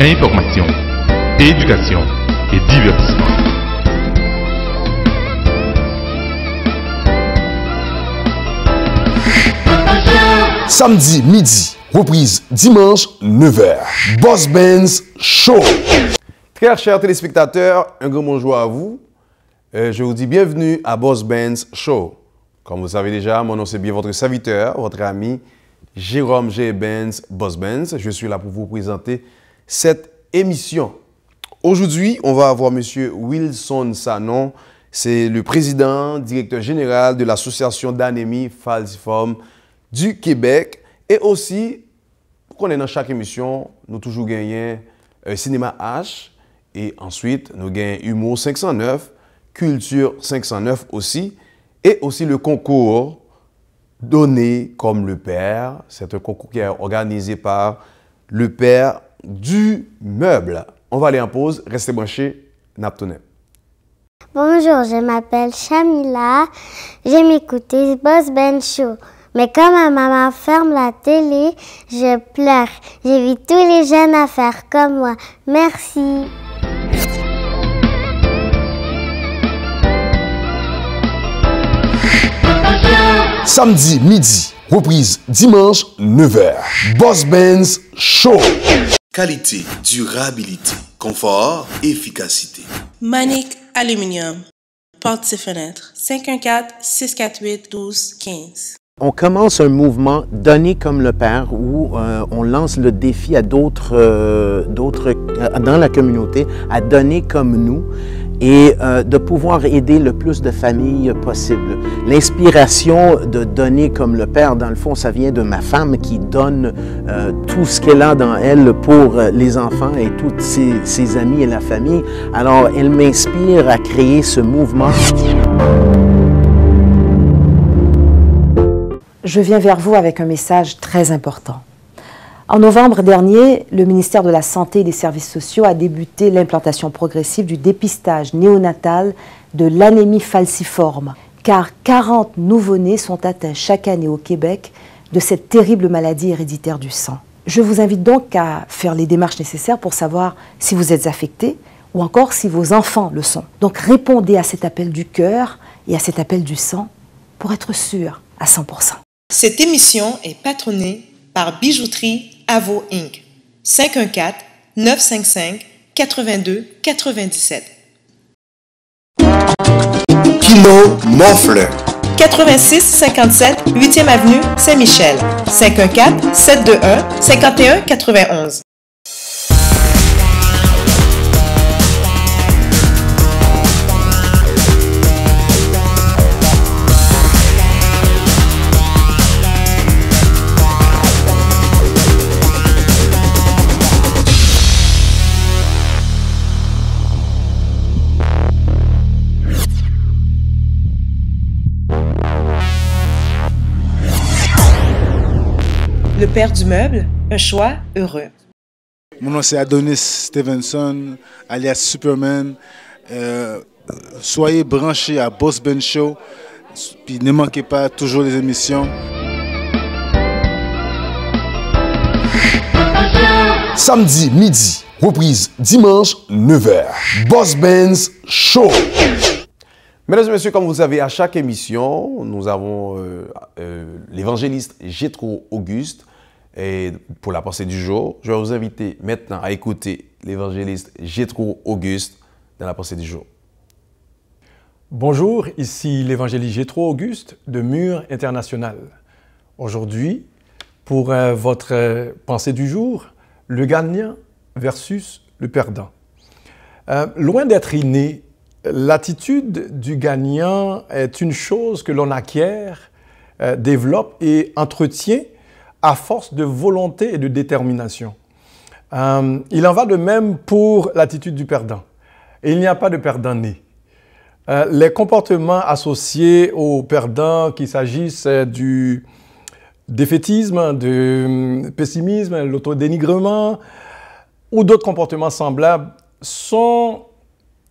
information, éducation et divertissement. Samedi midi, reprise dimanche 9h. Boss Benz Show. Très chers téléspectateurs, un grand bonjour à vous. Je vous dis bienvenue à Boss Benz Show. Comme vous savez déjà, mon nom c'est bien votre serviteur, votre ami Jérôme G. Benz, Boss Benz. Je suis là pour vous présenter cette émission. Aujourd'hui, on va avoir M. Wilson Sanon. C'est le président, directeur général de l'Association d'anémie falciforme du Québec. Et aussi, qu'on est dans chaque émission, nous toujours gagnons Cinéma H. Et ensuite, nous gagnons Humour 509, Culture 509 aussi. Et aussi le concours Donné comme le Père. C'est un concours qui est organisé par le Père du Meuble. On va aller en pause. Restez branchés. Naptonet. Bonjour, je m'appelle Shamila. J'aime écouter Boss Benz Show. Mais quand ma maman ferme la télé, je pleure. J'invite tous les jeunes à faire comme moi. Merci. Samedi midi, reprise dimanche 9h. Boss Benz Show. Qualité, durabilité, confort, efficacité. Manic Aluminium. Portes et fenêtres. 514-648-1215. On commence un mouvement Donner comme le Père où on lance le défi à d'autres dans la communauté à donner comme nous et de pouvoir aider le plus de familles possible. L'inspiration de donner comme le Père, dans le fond, ça vient de ma femme qui donne tout ce qu'elle a dans elle pour les enfants et toutes ses amis et la famille. Alors, elle m'inspire à créer ce mouvement. Je viens vers vous avec un message très important. En novembre dernier, le ministère de la Santé et des Services sociaux a débuté l'implantation progressive du dépistage néonatal de l'anémie falciforme, car 40 nouveau-nés sont atteints chaque année au Québec de cette terrible maladie héréditaire du sang. Je vous invite donc à faire les démarches nécessaires pour savoir si vous êtes affecté ou encore si vos enfants le sont. Donc répondez à cet appel du cœur et à cet appel du sang pour être sûr à 100%. Cette émission est patronnée par Bijouterie Avo Inc. 514-955-8297. Kilo Moffler. 8657 8e Avenue Saint-Michel. 514-721-5191. Le Père du Meuble, un choix heureux. Mon nom c'est Adonis Stevenson, alias Superman. Soyez branchés à Boss Benz Show, puis ne manquez pas toujours les émissions. Samedi midi, reprise dimanche 9h. Boss Benz Show. Mesdames et messieurs, comme vous savez, à chaque émission, nous avons l'évangéliste Jétro Auguste. Et pour la pensée du jour, je vais vous inviter maintenant à écouter l'évangéliste Jétro Auguste dans la pensée du jour. Bonjour, ici l'évangéliste Jétro Auguste de Mur International. Aujourd'hui, pour votre pensée du jour, le gagnant versus le perdant. Loin d'être inné, l'attitude du gagnant est une chose que l'on acquiert, développe et entretient à force de volonté et de détermination. Il en va de même pour l'attitude du perdant. Et il n'y a pas de perdant né. Les comportements associés au perdant, qu'il s'agisse du défaitisme, du pessimisme, l'autodénigrement ou d'autres comportements semblables, sont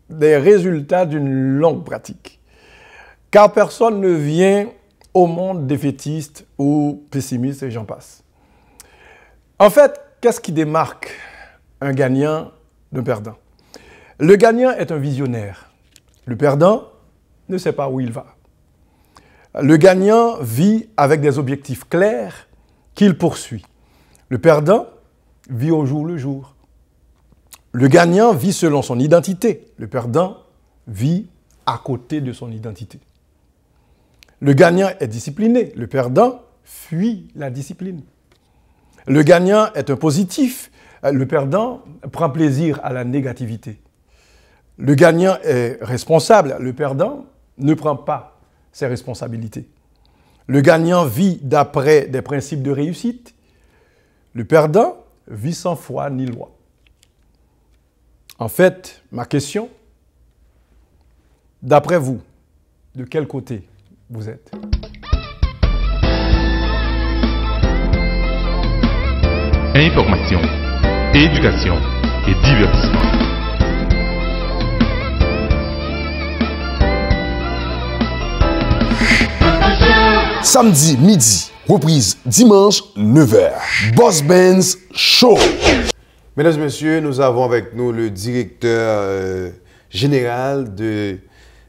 des résultats d'une longue pratique. Car personne ne vient au monde défaitiste ou pessimiste et j'en passe. En fait, qu'est-ce qui démarque un gagnant d'un perdant. Le gagnant est un visionnaire. Le perdant ne sait pas où il va. Le gagnant vit avec des objectifs clairs qu'il poursuit. Le perdant vit au jour le jour. Le gagnant vit selon son identité. Le perdant vit à côté de son identité. Le gagnant est discipliné. Le perdant fuit la discipline. Le gagnant est un positif. Le perdant prend plaisir à la négativité. Le gagnant est responsable. Le perdant ne prend pas ses responsabilités. Le gagnant vit d'après des principes de réussite. Le perdant vit sans foi ni loi. En fait, ma question, d'après vous, de quel côté vous êtes? Information, éducation et divertissement. Samedi midi, reprise dimanche 9h. Boss Benz Show. Mesdames et messieurs, nous avons avec nous le directeur général de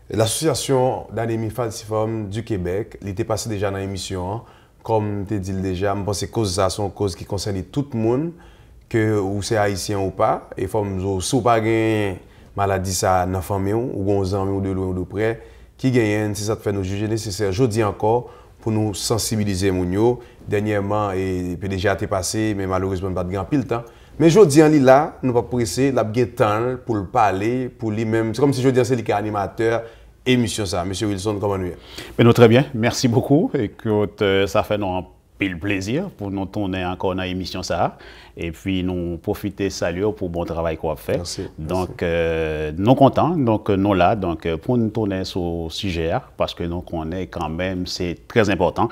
l'Association d'anémie falciforme du Québec. Il était passé déjà dans l'émission. Comme tu dit déjà, je pense que cause ça sont cause qui concerne tout le monde, que ou c'est haïtien ou pas. Et si vous pas une maladie ça dans la famille ou aux amis ou de loin ou de près, qui gagne, si ça te fait nous juger nécessaire. Je dis encore pour nous sensibiliser Mounio. Dernièrement, et déjà été passé, mais malheureusement pas de grand pile temps. Mais je dis en là, nous pas presser, la bien temps pour le parler, pour lui-même. C'est comme si je dis c'est lui qui est animateur. Émission ça. Monsieur Wilson, comment nous est? Mais nous très bien, merci beaucoup. Écoute, ça fait nous un pile plaisir pour nous tourner encore dans l'émission ça. Et puis nous profiter saluer pour le bon travail qu'on a fait. Merci. Donc nous contents, donc nous là, donc pour nous tourner sur le sujet parce que nous connaissons quand même, c'est très important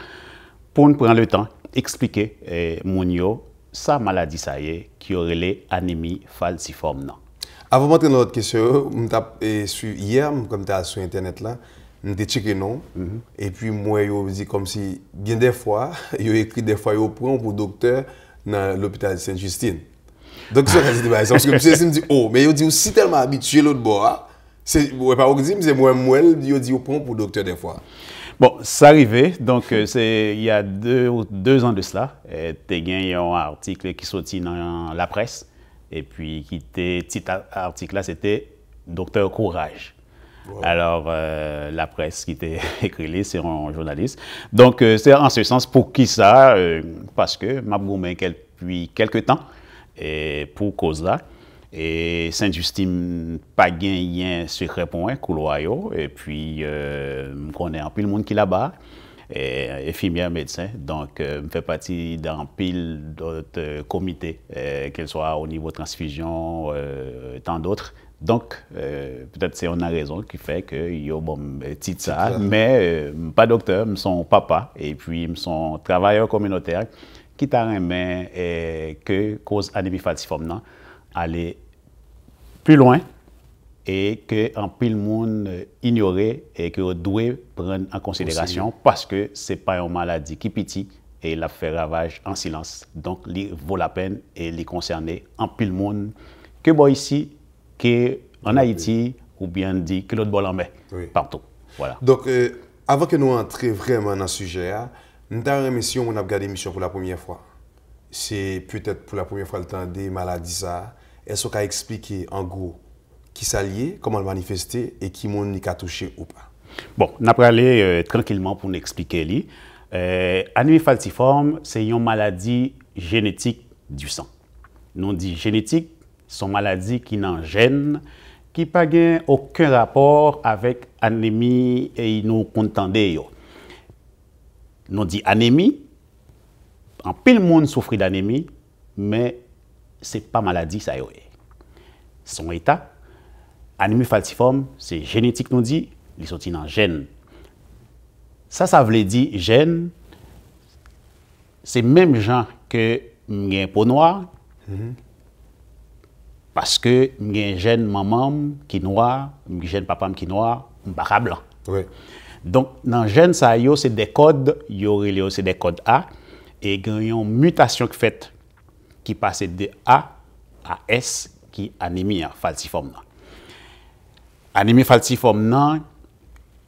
pour nous prendre le temps expliquer Mounio sa maladie ça y est qui aurait l'anémie falciforme non. Avant de rentrer dans notre question, hier, comme tu as sur Internet, je suis checké non. Et puis, moi, je dis comme si, bien des fois, je écrit des fois, je prends pour docteur dans l'hôpital de Sainte-Justine. Donc, c'est ça que je dis, parce que je me dis, oh, mais je dis aussi tellement habitué l'autre bord, c'est pas dire, c'est moi, je dis, je prends pour docteur des fois. Bon, ça arrivait, donc il y a deux ans de cela, tu as gagné un article qui sortit dans la presse. Et puis, petit article là, c'était Docteur Courage. Wow. Alors, la presse qui était écrite, c'est un journaliste. Donc, c'est en ce sens pour qui ça? Parce que m'a goumé depuis quelques temps pour cause là. Et Sainte-Justine pas gagné un secret point, couloir. Et puis, je connais un peu le monde qui là-bas. Infirmière médecin, donc je fais partie d'un pile d'autres comités, qu'elles soient au niveau transfusion, tant d'autres. Donc, peut-être c'est une raison qui fait que je suis bon petit ça, mais pas docteur, je suis papa, et puis je suis travailleur communautaire qui t'a remis que cause anémie falciforme aller plus loin. Et que en pile monde ignorait et que doit prendre en considération parce que c'est pas une maladie qui petit et il a fait ravage en silence. Donc il vaut la peine et il concerner en pile monde que bon ici que en Haïti ou bien dit que l'autre bol en met partout. Voilà. Donc avant que nous entrions vraiment dans ce sujet, nous avons une émission, on a regardé l'émission pour la première fois. C'est peut-être pour la première fois le temps des maladies ça. Est-ce qu'on a expliqué en gros qui s'allie, comment le manifester et qui m'ont a touché ou pas? Bon, on a parlé tranquillement pour nous expliquer. Anémie falciforme, c'est une maladie génétique du sang. Nous dit génétique, c'est une maladie qui n'a gène, qui n'a aucun rapport avec anémie et nous contendons. Nous dit anémie, en pile monde souffre d'anémie, mais ce n'est pas maladie, ça y est. Son état, anémie falciforme, c'est génétique, nous dit, il sorti dans gène. Ça veut dire gène, c'est même gens que j'ai un peau noire, parce que j'ai un gène maman qui est noir, un gène papa qui est noir, un pas blanc. Oui. Donc, dans le gène, c'est des codes, c'est des codes A, et il y a une mutation qui fait qui passe de A AS qui anémie falciforme. Anémie falciforme non,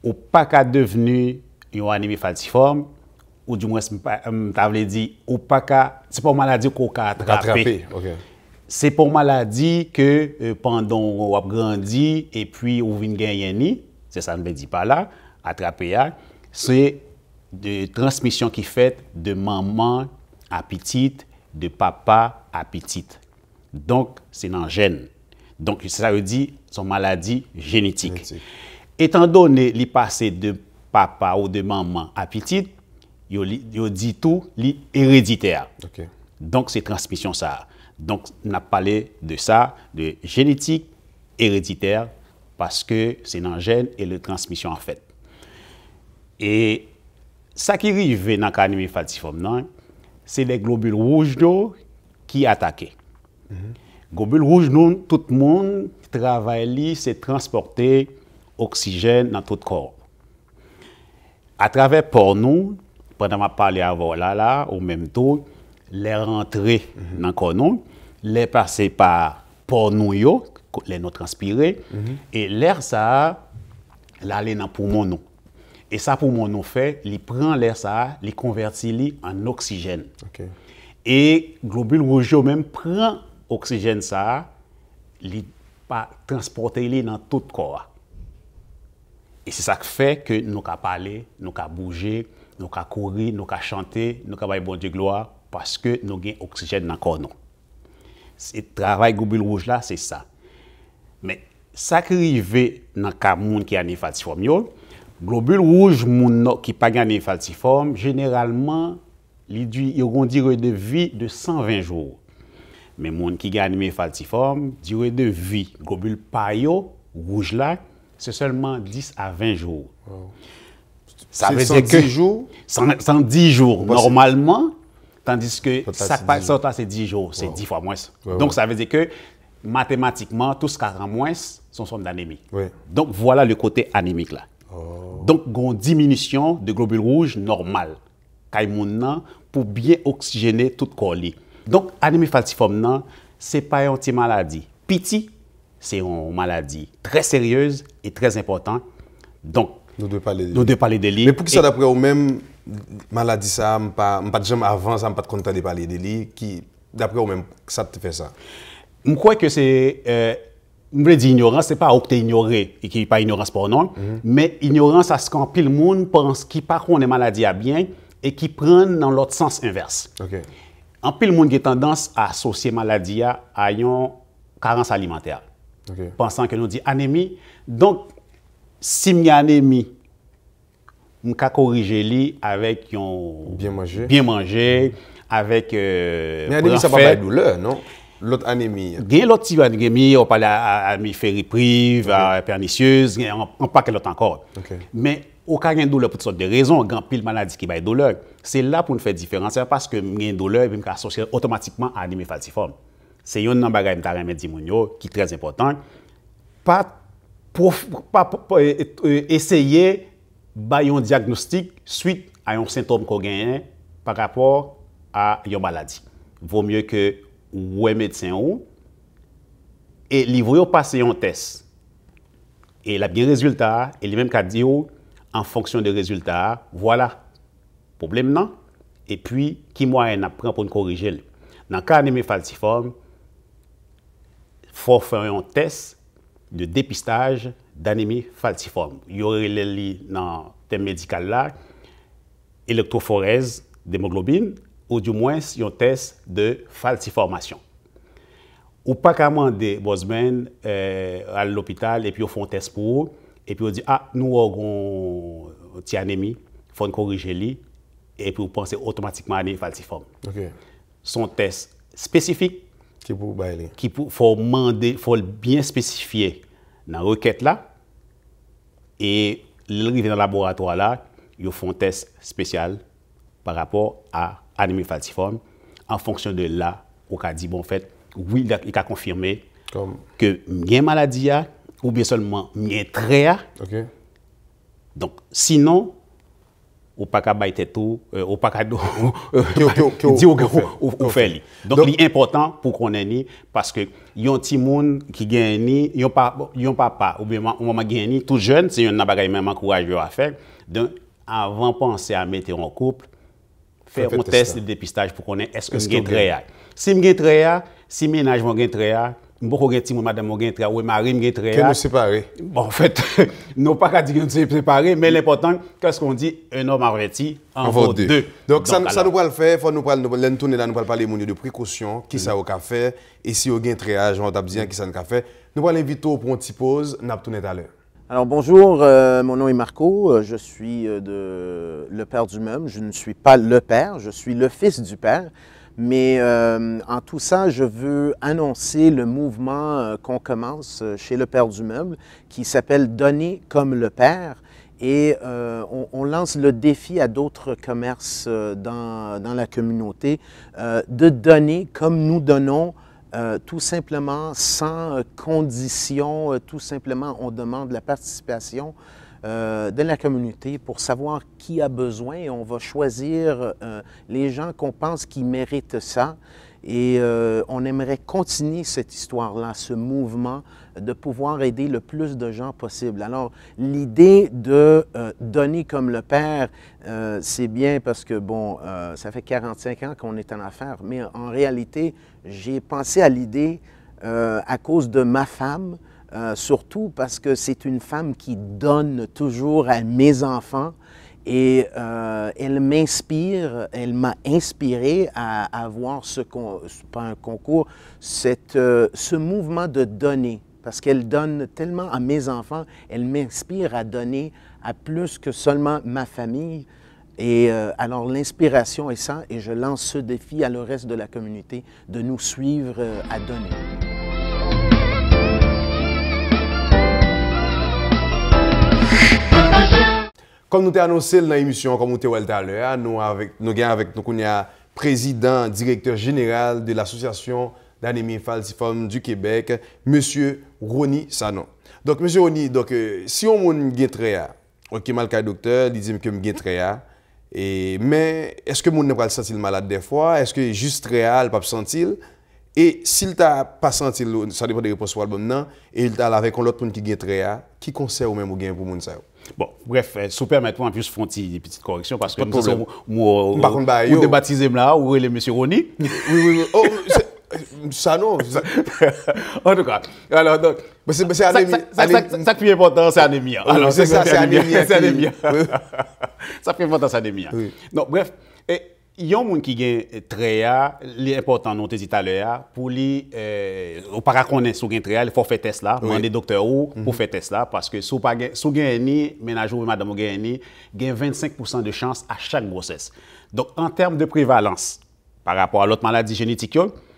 ou pas qu'à devenir une anémie falciforme, ou du moins, je dit, ou pas qu'à, c'est pas une maladie qu'on a attrapé. Okay. C'est pour maladie que pendant on a grandi et puis on vient gagner, c'est ça ne veut dire pas là, attraper, c'est de transmission qui fait de maman à petite, de papa à petite. Donc, c'est dans le gène. Donc, ça veut dire son maladie génétique. Étant donné les passé de papa ou de maman à petite, il dit tout, l'héréditaire. Okay. Donc, c'est transmission ça. Donc, on a parlé de ça, de génétique héréditaire, parce que c'est dans le gène et la transmission en fait. Et ça qui arrive dans l'anémie falciforme, c'est les globules rouges qui attaquent. Globules rouges, tout le monde travaille, c'est transporter oxygène dans tout le corps. À travers pour nous, pendant que je parlais avant là, au même temps, les rentrées dans le corps, les passer par pour nous, les nous transpirer, et l'air ça, l'aller dans le poumon. Et ça, poumon nous fait, il prend l'air ça, il convertit en oxygène. Okay. Et globule rouge même prend oxygène ça, il pas transporter dans tout le corps. Et c'est ça qui fait que nous pouvons parler, nous pouvons bouger, nous pouvons courir, nous pouvons chanter, nous pouvons bon Dieu gloire parce que nous avons oxygène dans le corps. Le travail globule rouge là, c'est ça. Mais ça qui arrive dans le cas de qui a une falciforme, globule rouge qui pas gagné falciforme, généralement, ils ont une durée de vie de 120 jours. Mais les gens qui gagnent falciforme, durée de vie, globule paillot, rouge là, c'est seulement 10 à 20 jours. Wow. Ça veut dire que 110 jours normalement, tandis que ça c'est 10 jours, c'est 10 fois moins. Ouais, donc ça veut dire que mathématiquement, tout ce qui a moins sont formes d'anémie. Ouais. Donc voilà le côté anémique là. Oh. Donc il y a une diminution de globules rouges normales pour bien oxygéner tout le corps. Donc anémie falciforme, ce n'est pas une petite maladie. Petit, c'est une maladie très sérieuse et très importante. Donc, nous devons parler de lui. Mais pour qui ça, d'après vous-même, maladie, ça, pas jamais avant, ça, pas content de parler de lui, qui, d'après vous-même, ça te fait ça? Je crois que c'est. Je veux dire ignorance, ce n'est pas que ignoré et qui n'est pas ignorance pour nous, mais ignorance à ce qu'en pile le monde pense qu'il pas qu'on est maladie à bien et qui prennent dans l'autre sens inverse. Okay. En pile le monde a tendance à associer maladie à une carence alimentaire. Okay. Pensant que nous dit anémie. Donc, si il y a anémie, on peut corriger avec bien manger avec mais anémie, ça ne va pas de douleur, non? L'autre anémie. Il y a l'autre type d'anémie, on parle d'anémie ferriprive, pernicieuse, on parle de l'autre encore. Okay. Mais aucun gain de douleur pour toutes sortes de raisons, il y a pile maladie qui va être douleur. C'est là pour nous faire différence, parce que il y a une douleur qui est associée automatiquement à anémie falciforme. C'est un bagage qui est très important. Pas essayer un diagnostic suite à un symptôme qu'on gagne par rapport à une maladie. Vaut mieux que un médecin et livrer passer un test. Et il a bien résultat, et lui même qu'a dit en fonction des résultats, voilà, problème non. Et puis, qui moyen apprend pour nous corriger. Dans le cas d'anémie falciforme, il faut faire un test de dépistage d'anémie falciforme. Il y aurait dans le thème médical là, électrophorèse d'hémoglobine, ou du moins un test de falciformation. Ou pas qu'à demander Bosman à l'hôpital et puis on fait un test pour eux, et puis on dit ah nous avons une anémie, il faut corriger lui et puis vous pensez automatiquement à anémie falciforme. Okay. Son test spécifique faut bien spécifier dans la requête là et l'arrivée dans le laboratoire là, ils font un test spécial par rapport à anémie falciforme en fonction de là on a dit bon fait oui il a confirmé que il y a une maladie ou bien seulement il y a un trait. Okay. Donc sinon ou pas qu'à bailler tout, ou pas qu'à dire ou faire. Donc, c'est important pour qu'on ait parce que y a un petit monde qui gagne, y a un papa ou bien maman gagne, tout jeune, c'est un bagage même encouragé à faire. Donc, avant de penser à mettre en couple, faire un test de dépistage pour qu'on ait est-ce que je gagne très. Si je gagne très, si ménage gagne très, beaucoup de gens, madame, ou mari, que nous séparer. Bon, en fait, nous pas qu'à dire que nous sommes séparés, mais l'important, qu'est-ce qu'on dit, un homme averti en vaut deux. Donc, ça nous va le faire, il faut nous tourner là, nous allons parler de précautions, qui ça au café, et si on a un tréage, on va dire qui ça nous fait. Nous allons l'inviter pour une petite pause, nous allons tourner tout à l'heure. Alors bonjour, mon nom est Marco, je suis le père du meuble, je ne suis pas le père, je suis le fils du père. Mais en tout ça, je veux annoncer le mouvement qu'on commence chez le Père du Meuble qui s'appelle « Donner comme le Père ». Et on lance le défi à d'autres commerces dans la communauté de donner comme nous donnons, tout simplement sans condition, tout simplement on demande la participation de la communauté pour savoir qui a besoin et on va choisir les gens qu'on pense qui méritent ça et on aimerait continuer cette histoire-là, ce mouvement de pouvoir aider le plus de gens possible. Alors l'idée de donner comme le Père, c'est bien parce que bon, ça fait 45 ans qu'on est en affaires, mais en réalité, j'ai pensé à l'idée à cause de ma femme, surtout parce que c'est une femme qui donne toujours à mes enfants et elle m'inspire, elle m'a inspiré à avoir pas un concours, ce mouvement de donner. Parce qu'elle donne tellement à mes enfants, elle m'inspire à donner à plus que seulement ma famille. Et alors l'inspiration est ça et je lance ce défi à le reste de la communauté de nous suivre à donner. Comme nous t'avons annoncé dans l'émission, comme nous t'avons dit tout à l'heure, nous avons avec nous le président, directeur général de l'Association d'anémie falciforme du Québec, M. Rony Sanon. Donc, M. Rony, si on a un très ok, mal le docteur, il dit que je très mais est-ce que mon ne pas se sentir malade des fois? Est-ce que juste réel, pas sentir? Et s'il t'a pas senti, ça dépend des réponses pour l'album, et il t'a avec l'autre personne qui est très qui conseille ou même ou gain pour mon ça. Bon, bref, si vous permettez, en plus, je fais une petite correction parce que nous débaptisé là, où est le monsieur Rony? Oui. Oh, ça non. En tout cas, alors donc, c'est anémie. Ça qui est important, c'est anémie. Alors c'est ça, c'est anémie. C'est anémie. Ça qui est important, c'est anémie. Donc, bref, il y a des gens qui ont très l'important, nous avons dit tout à l'heure, pour lui, on ne peut pas connaître si vous avez très il faut faire test là, demander docteur pour faire test là, parce que si vous avez ménage ou madame vous avez 25% de chance à chaque grossesse. Donc, en termes de prévalence, par rapport à l'autre maladie génétique,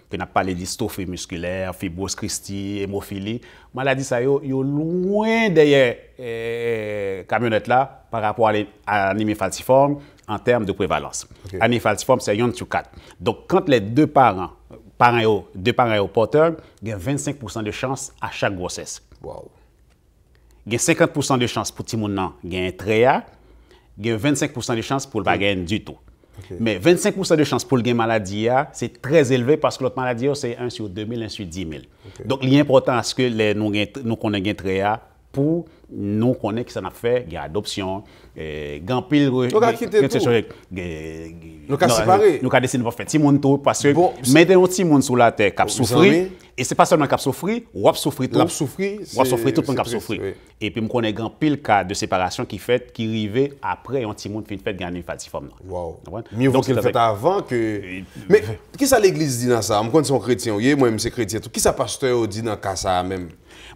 que n'a pas les dystrophie musculaire, fibrose cystique, hémophilie, maladie ça yo loin derrière camionnette là par rapport à l'anémie falciforme en termes de prévalence. Anémie falciforme c'est 1 sur 4. Donc quand les deux parents porteurs, il y a 25% de chance à chaque grossesse. Wow. Il y a 50% de chance pour tout le monde, il y a un tréa, il y a 25% de chance pour le bagage du tout. Mais 25% de chance pour le gain maladie, c'est très élevé parce que l'autre maladie, c'est 1 sur 2000, 1 sur 10 000. Donc, l'important, c'est que nous connaissons gain tréa pour nous connaître que ça a fait, il y a adoption, gampil, nous avons séparé. Nous avons décidé de faire petit monde tout parce que mettez un petit monde sur la terre qui souffrir. Et ce n'est pas seulement qui souffrir, ou qui souffrir tout. Souffrir tout le monde qui souffrir. Et puis, nous connaissons pile cas de séparation qui arrivait après un petit monde qui fait gagner falciforme. Wow. Mieux vaut qu'il le fait avant que. Mais qui ça l'église dit dans ça? Moi, je suis chrétien, moi-même, c'est chrétien. Qui ça pasteur dit dans ça même?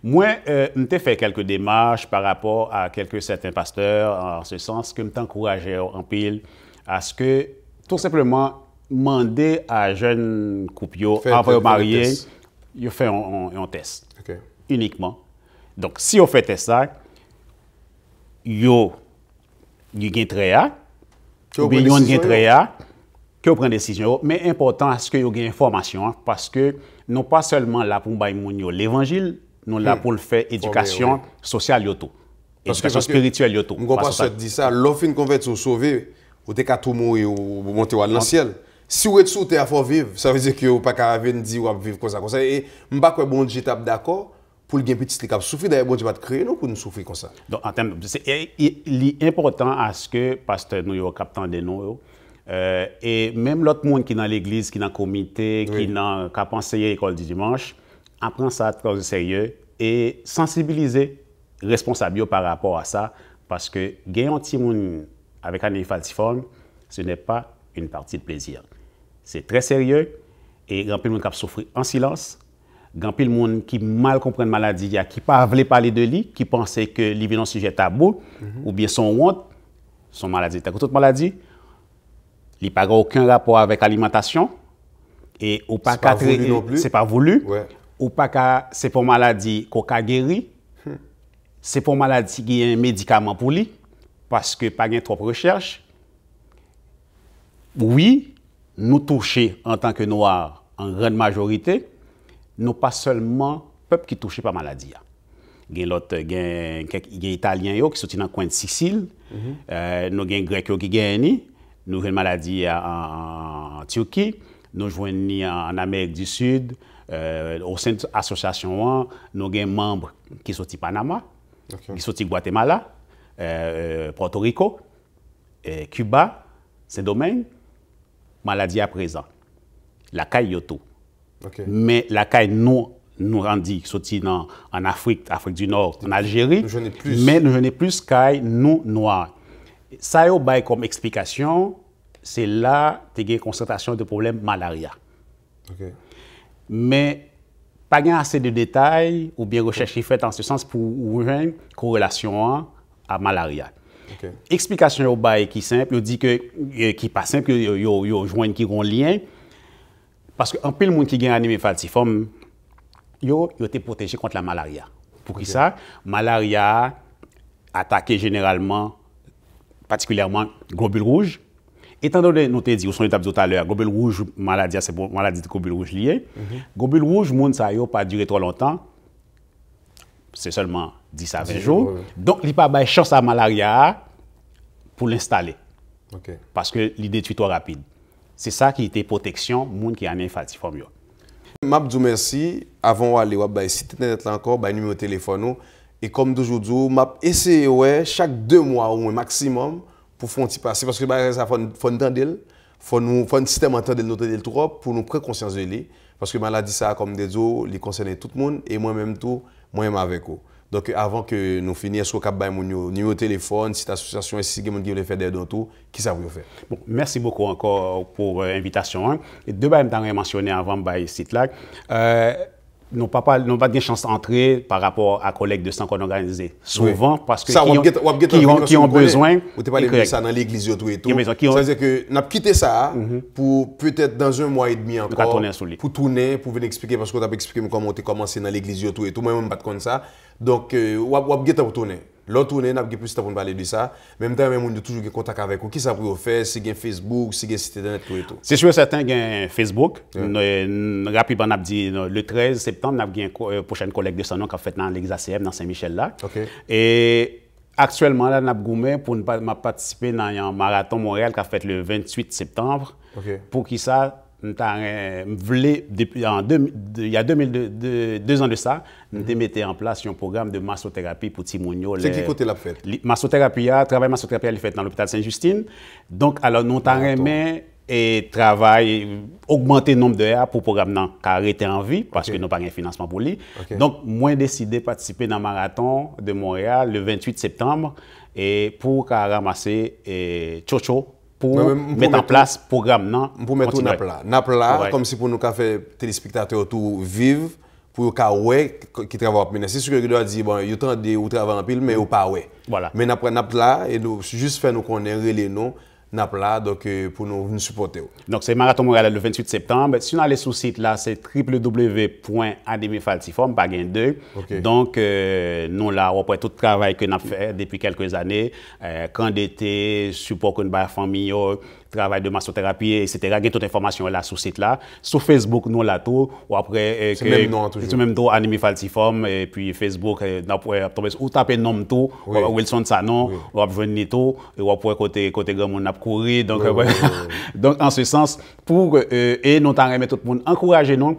Moi, j'ai fait quelques démarches par rapport à certains pasteurs, en ce sens que je t'encourageais en pile à ce que, tout simplement, demander à jeunes couples, avant de marier, ils font un test. Uniquement. Donc, si on fait test ça, ils ont un tréa, ou bien ils ont un tréa, que vous prenez une décision. Mais important, est-ce que vous avez une information, parce que nous pas seulement là pour l'évangile, nous là pour le faire éducation sociale et tout. éducation spirituelle, yo tout. Mon pasteur dit ça, l'offre une conversion sauvé, ou t'es qu'à tout mourir ou monter dans le ciel. Si vous êtes sous terre, il faut vivre. Ça veut dire que vous n'avez pas dire ou vivre comme ça. Et je ne sais pas bon Dieu est d'accord pour le gain petit qui a souffert. D'ailleurs, bon Dieu va te créer nous pour nous souffrir comme ça. Donc, en termes, c'est important à ce que pasteur nous captant de nous. Et même l'autre monde qui est dans l'église, qui est dans le comité, qui est dans qui a pensé à l'école du dimanche, apprend ça très au sérieux et sensibiliser les responsables par rapport à ça. Parce que gagner un petit monde avec un falciforme, ce n'est pas une partie de plaisir. C'est très sérieux et grand pile monde qui souffre en silence, grand pile monde qui mal comprend la maladie, qui pas voulait parler de lui, qui pensait que lui est un sujet tabou ou bien son honte, son maladie. T'as toute maladie, il n'a aucun rapport avec l'alimentation et ou pas c'est pas voulu. Ou pas c'est pour maladie qu'on a guéri. C'est pour maladie qui a un médicament pour lui parce que pas de trop de recherche. Oui, nous touchons en tant que Noirs en grande majorité, nous pas seulement peuple qui touché par maladie. Il y a l'autre, il y a Italiens qui sont dans le coin de Sicile, nous avons des Grecs qui gagnent, nous avons une maladie en Turquie, nous avons en Amérique du Sud, au sein de l'association, nous avons des membres qui sont de Panama, qui sont de Guatemala, Porto Rico, Cuba, Saint-Domingue. Maladie à présent. La caille yoto. Mais la caille nous rendit sorti en Afrique, Afrique du Nord, en Algérie. Mais nous n'avons plus caille nous noirs. Ça y a comme explication, c'est là que tu as une concentration de problèmes malaria. Mais pas assez de détails ou bien recherche faite en ce sens pour une corrélation à malaria. Explication au bail qui simple, dit que qui pas simple, yo joindre qui ont lien parce que en pile monde qui gagne anémie falciforme, yo été protégé contre la malaria. Pour qui ça? Malaria attaqué généralement particulièrement globules rouges. Étant donné nous t'ai dit, on sont étapes tout à l'heure, globules rouges maladie c'est pour maladie de globules rouges liées. Globules rouges monde ça yo pas durer trop longtemps. C'est seulement 10 à 20 jours. Donc, il n'y a pas de chance à malaria pour l'installer. Parce que l'idée est trop rapide. C'est ça qui était protection, monde qui a un falciforme. Mabdou merci. Avant d'aller au site internet là encore, numéro de téléphone. Et comme toujours, m'a essayé chaque 2 mois au maximum pour faire un petit passer. Parce que ça faut entendre, faut un système entendre notre trop pour nous prendre conscience de lui. Parce que maladie ça comme des os, il concerne tout le monde et moi-même tout. Moi-même avec vous. Donc, avant que nous finissions, sur le numéro de téléphone, si l'association, si vous voulez faire des dons, tout, qui ça vous fait? Bon, merci beaucoup encore pour l'invitation. Et deux choses que je mentionné avant ce site-là. Nous n'avons pas de chance d'entrer par rapport à collègues de sang qu'on organise souvent parce que qui ont besoin. Vous avez parlé de ça dans l'église et tout. Ça veut dire que nous avons quitté ça pour peut-être dans 1 mois et demi encore pour tourner, pour venir expliquer parce que vous avez expliqué comment tu as commencé dans l'église et tout. Moi-même, pas comme ça. Donc, vous avez tourner. L'autre tournée, nous avons plus de temps pour parler de ça. Même temps, nous avons toujours contact avec vous. Qui ça peut faire? Si vous avez Facebook, si vous avez site internet, tout et tout. C'est sûr, certains ont Facebook. Rapidement, on a dit le 13 septembre, nous avons une prochaine collecte de son nom qui a fait dans l'église ACM, dans Saint-Michel là. Et actuellement, là, nous avons pour participer dans un marathon Montréal qui a fait le 28 septembre. Pour qui ça? Il y a 2 ans de ça, nous avons mis en place un programme de massothérapie pour Timounio. C'est qui côté la fête? Massothérapie, travail massothérapie est fait dans l'hôpital Saint-Justine. Donc, alors, nous avons mis et travail, augmenter le nombre d'heures pour le programme qui a arrêté en vie parce que nous n'avons pas de financement pour lui. Donc, moi, j'ai décidé de participer dans le marathon de Montréal le 28 septembre et pour ramasser Chocho. Pour mettre en place le programme. Pour mettre Napla, comme si pour nous faire téléspectateurs tout vivre, pour qu'ils qui travaillent en pile. C'est sûr que doit dire, bon, ils travaillent en pile, mais ils pas ouais. Mais Napla, et nous juste faire nous connaître les noms. Napla, donc pour nous supporter. Donc c'est Marathon Montréal le 28 septembre. Si on allait sur le site là, c'est www.ademifalciforme, pas gain 2. Donc nous là, on peut tout le travail que nous avons fait depuis quelques années, quand d'été, support que nous avons famille, travail de massothérapie, etc. Il y a toute information là sur le site là. Sur Facebook, nous là tout. Ou après, c'est même nom toujours. C'est même nom, Anémie falciforme. Et puis Facebook, ou taper nom tout, Wilson Sanon, ou après joindre tout, ou après côté grand monde n'a couru. Donc, donc, en ce sens, pour, et nous t'en remettre tout le monde, encourager nous,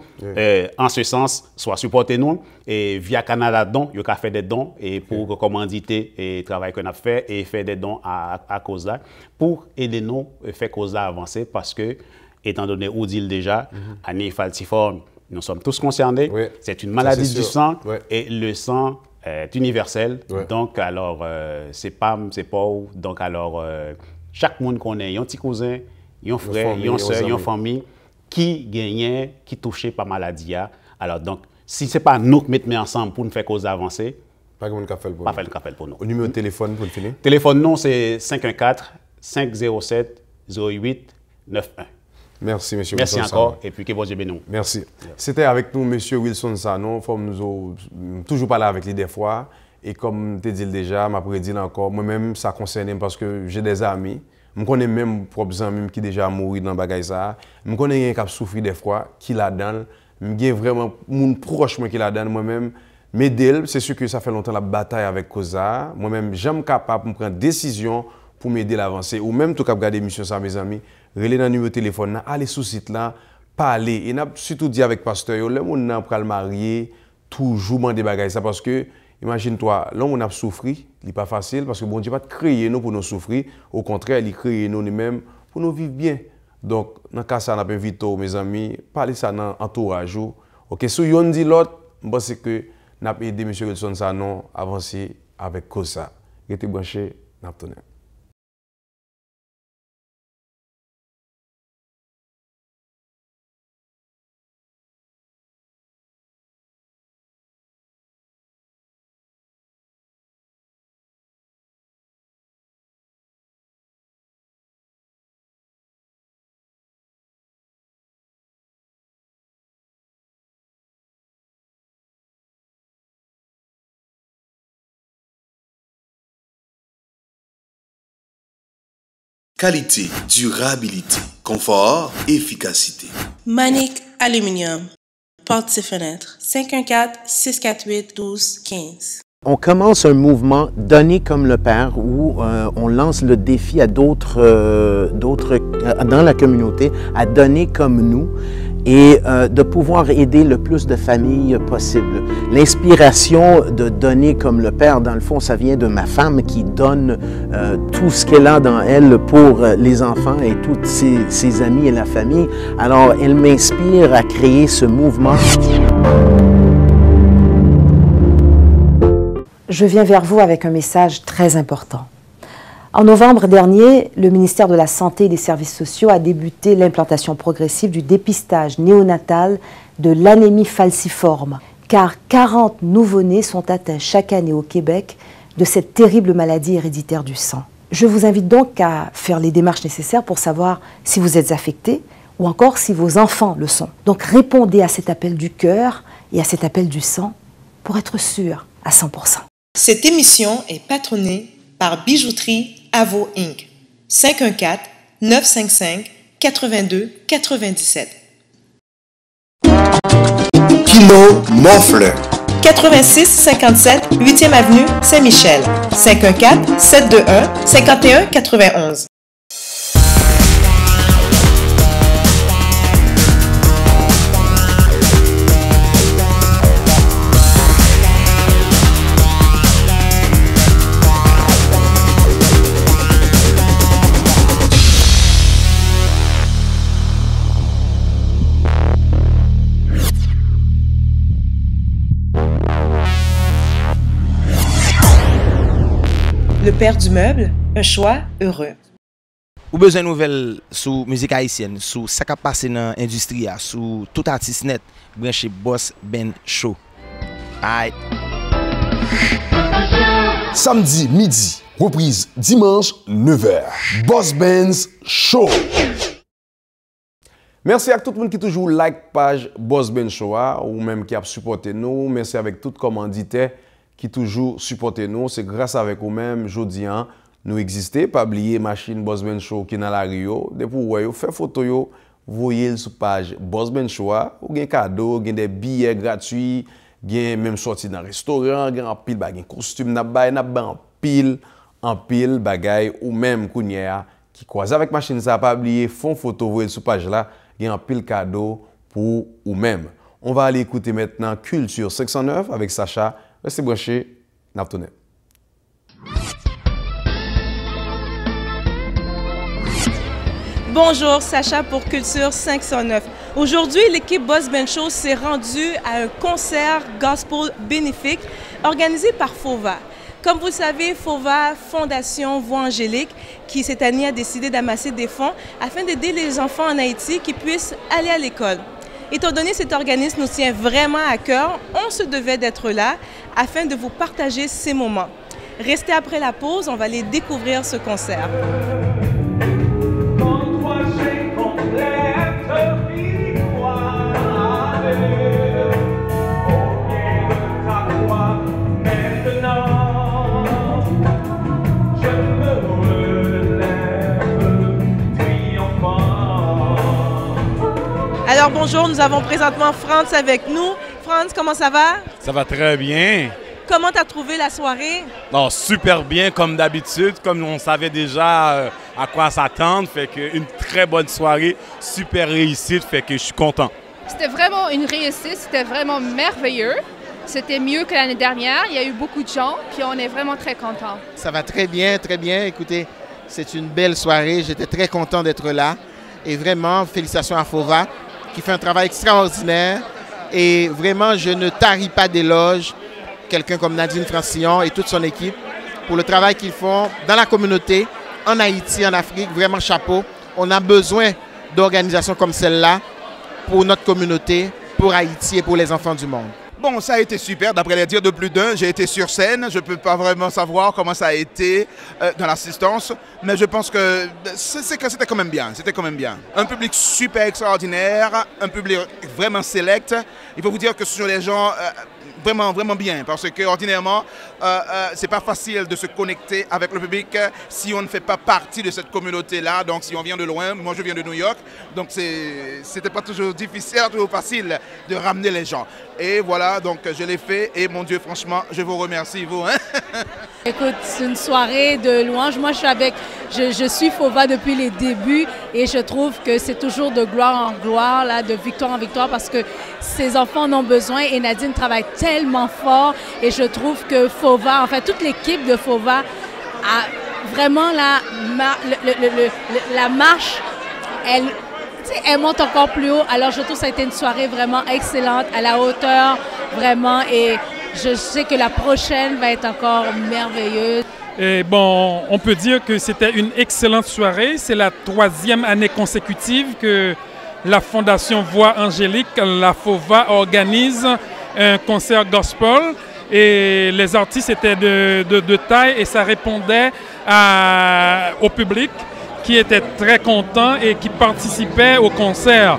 en ce sens, soit supporter nous, et via Canada Don, il y a fait des dons, et pour commanditer et travail qu'on a fait, et faire des dons à cause là, pour aider nous à faire cause là avancer, parce que, étant donné où dit déjà, anémie falciforme, nous sommes tous concernés, c'est une maladie du sang, et le sang est universel, donc alors, c'est pas, donc alors, chaque monde qu'on ait, un petit cousin, un frère, une soeur, une famille, qui gagnait, qui touchait par maladie. Alors donc, si ce n'est pas nous qui mettons ensemble pour nous faire cause avancer, pas de café pour nous. Pas de café pour nous. Au numéro de téléphone pour le finir? Téléphone non, c'est 514-507-0891. Merci, monsieur Merci Wilson encore, Sanon. et puis que vous ayez nous. Merci. C'était avec nous, monsieur Wilson Sanon. Faut nous toujours parler avec lui des fois. Et comme tu dis déjà, m'a prédit encore, moi-même, ça concerne parce que j'ai des amis. Je connais même propres amis qui déjà mouru dans le bagage ça. Je connais quelqu'un qui a souffert des fois, qui l'a donné. Je connais vraiment mon proche qui l'a donné moi-même. M'aider, c'est sûr que ça fait longtemps la bataille avec Koza. Moi-même, j'aime capable de prendre des décisions pour m'aider à avancer. Ou même tout cas regarder l'émission ça, mes amis. Relais dans le numéro de téléphone, allez sur le site là, parler. Et n'a surtout dit avec pasteur, le monde n'a pas le marier, toujours demander des bagages ça parce que imagine-toi, là on a souffert, ce n'est pas facile parce que bon Dieu pas créer nous pour nous souffrir, au contraire, il crée nous-mêmes pour nous vivre bien. Donc dans ce cas ça, on a invité mes amis, parler ça dans l'entourage. OK, si on dit l'autre, c'est que nous avons aidé M. Wilson Sanon à avancer avec Kosa. Restez branchés, nous avons Qualité, durabilité, confort, efficacité. Manic Aluminium. Portes et fenêtres. 514-648-1215. On commence un mouvement Donner comme le Père où on lance le défi à d'autres dans la communauté à donner comme nous et de pouvoir aider le plus de familles possible. L'inspiration de donner comme le Père, dans le fond, ça vient de ma femme qui donne tout ce qu'elle a dans elle pour les enfants et toutes ses amis et la famille. Alors, elle m'inspire à créer ce mouvement. Je viens vers vous avec un message très important. En novembre dernier, le ministère de la Santé et des Services sociaux a débuté l'implantation progressive du dépistage néonatal de l'anémie falciforme, car 40 nouveau-nés sont atteints chaque année au Québec de cette terrible maladie héréditaire du sang. Je vous invite donc à faire les démarches nécessaires pour savoir si vous êtes affecté ou encore si vos enfants le sont. Donc répondez à cet appel du cœur et à cet appel du sang pour être sûr à 100%. Cette émission est patronnée par Bijouterie Avo Inc. 514-955-8297. Kilo Moffler. 8657 8e Avenue Saint-Michel. 514-721-5191. Le père du meuble, un choix heureux. Ou besoin de nouvelles sur musique haïtienne, sur ce qui passe dans l'industrie, sur tout artiste net, branchez Boss Ben Show. Aïe. Samedi midi, reprise dimanche 9h. Boss Benz Show. Merci à tout le monde qui toujours like page Boss Ben Show ou même qui a supporté nous. Merci avec tout commanditaire qui toujours supporté nous. C'est grâce avec vous-même, jeudi, nous exister, pas oublier machine Boss Ben Show qui est dans la Rio. Depuis vous faire photo yo, voyez sur page Boss Ben Show, ou gen cadeau, gen des billets gratuits, gen même sorti dans restaurant, gen en pile bagay costume n'a bay en pile bagay ou même kounya qui croise avec machine ça pas oublier font photo voyez sur page là, gen en pile cadeau pour ou même. On va aller écouter maintenant Culture 509 avec Sacha. Restez branchés, Naptonet. Bonjour, Sacha pour Culture 509. Aujourd'hui, l'équipe Boss Ben Show s'est rendue à un concert gospel bénéfique organisé par FOVA. Comme vous le savez, FOVA, Fondation Voix Angélique, qui cette année a décidé d'amasser des fonds afin d'aider les enfants en Haïti qui puissent aller à l'école. Étant donné que cet organisme nous tient vraiment à cœur, on se devait d'être là afin de vous partager ces moments. Restez après la pause, on va aller découvrir ce concert. Alors bonjour, nous avons présentement Franz avec nous. Franz, comment ça va? Ça va très bien. Comment tu as trouvé la soirée? Non, super bien, comme d'habitude, comme on savait déjà à quoi s'attendre. Fait que une très bonne soirée, super réussite, fait que je suis content. C'était vraiment une réussite, c'était vraiment merveilleux. C'était mieux que l'année dernière, il y a eu beaucoup de gens, puis on est vraiment très contents. Ça va très bien, très bien. Écoutez, c'est une belle soirée, j'étais très content d'être là. Et vraiment, félicitations à FOVA, qui fait un travail extraordinaire. Et vraiment, je ne taris pas d'éloges quelqu'un comme Nadine Francillon et toute son équipe pour le travail qu'ils font dans la communauté, en Haïti, en Afrique. Vraiment chapeau. On a besoin d'organisations comme celle-là pour notre communauté, pour Haïti et pour les enfants du monde. Bon, ça a été super, d'après les dires de plus d'un. J'ai été sur scène, je ne peux pas vraiment savoir comment ça a été dans l'assistance, mais je pense que c'était quand même bien, c'était quand même bien. Un public super extraordinaire, un public vraiment select. Il faut vous dire que ce sont des gens vraiment, vraiment bien, parce que ordinairement, c'est pas facile de se connecter avec le public si on ne fait pas partie de cette communauté-là. Donc, si on vient de loin, moi je viens de New York, donc c'était pas toujours difficile, toujours facile de ramener les gens. Et voilà, donc je l'ai fait et mon Dieu, franchement, je vous remercie, vous. Hein? Écoute, c'est une soirée de louange. Moi, je suis FOVA depuis les débuts et je trouve que c'est toujours de gloire en gloire, là, de victoire en victoire parce que ces enfants en ont besoin et Nadine travaille tellement fort et je trouve que FOVA, enfin toute l'équipe de FOVA a vraiment la marche, elle monte encore plus haut. Alors je trouve que ça a été une soirée vraiment excellente, à la hauteur vraiment et je sais que la prochaine va être encore merveilleuse. Et bon, on peut dire que c'était une excellente soirée. C'est la 3e année consécutive que la Fondation Voix Angélique, la FOVA, organise un concert gospel. Et les artistes étaient de taille et ça répondait au public qui était très content et qui participait au concert.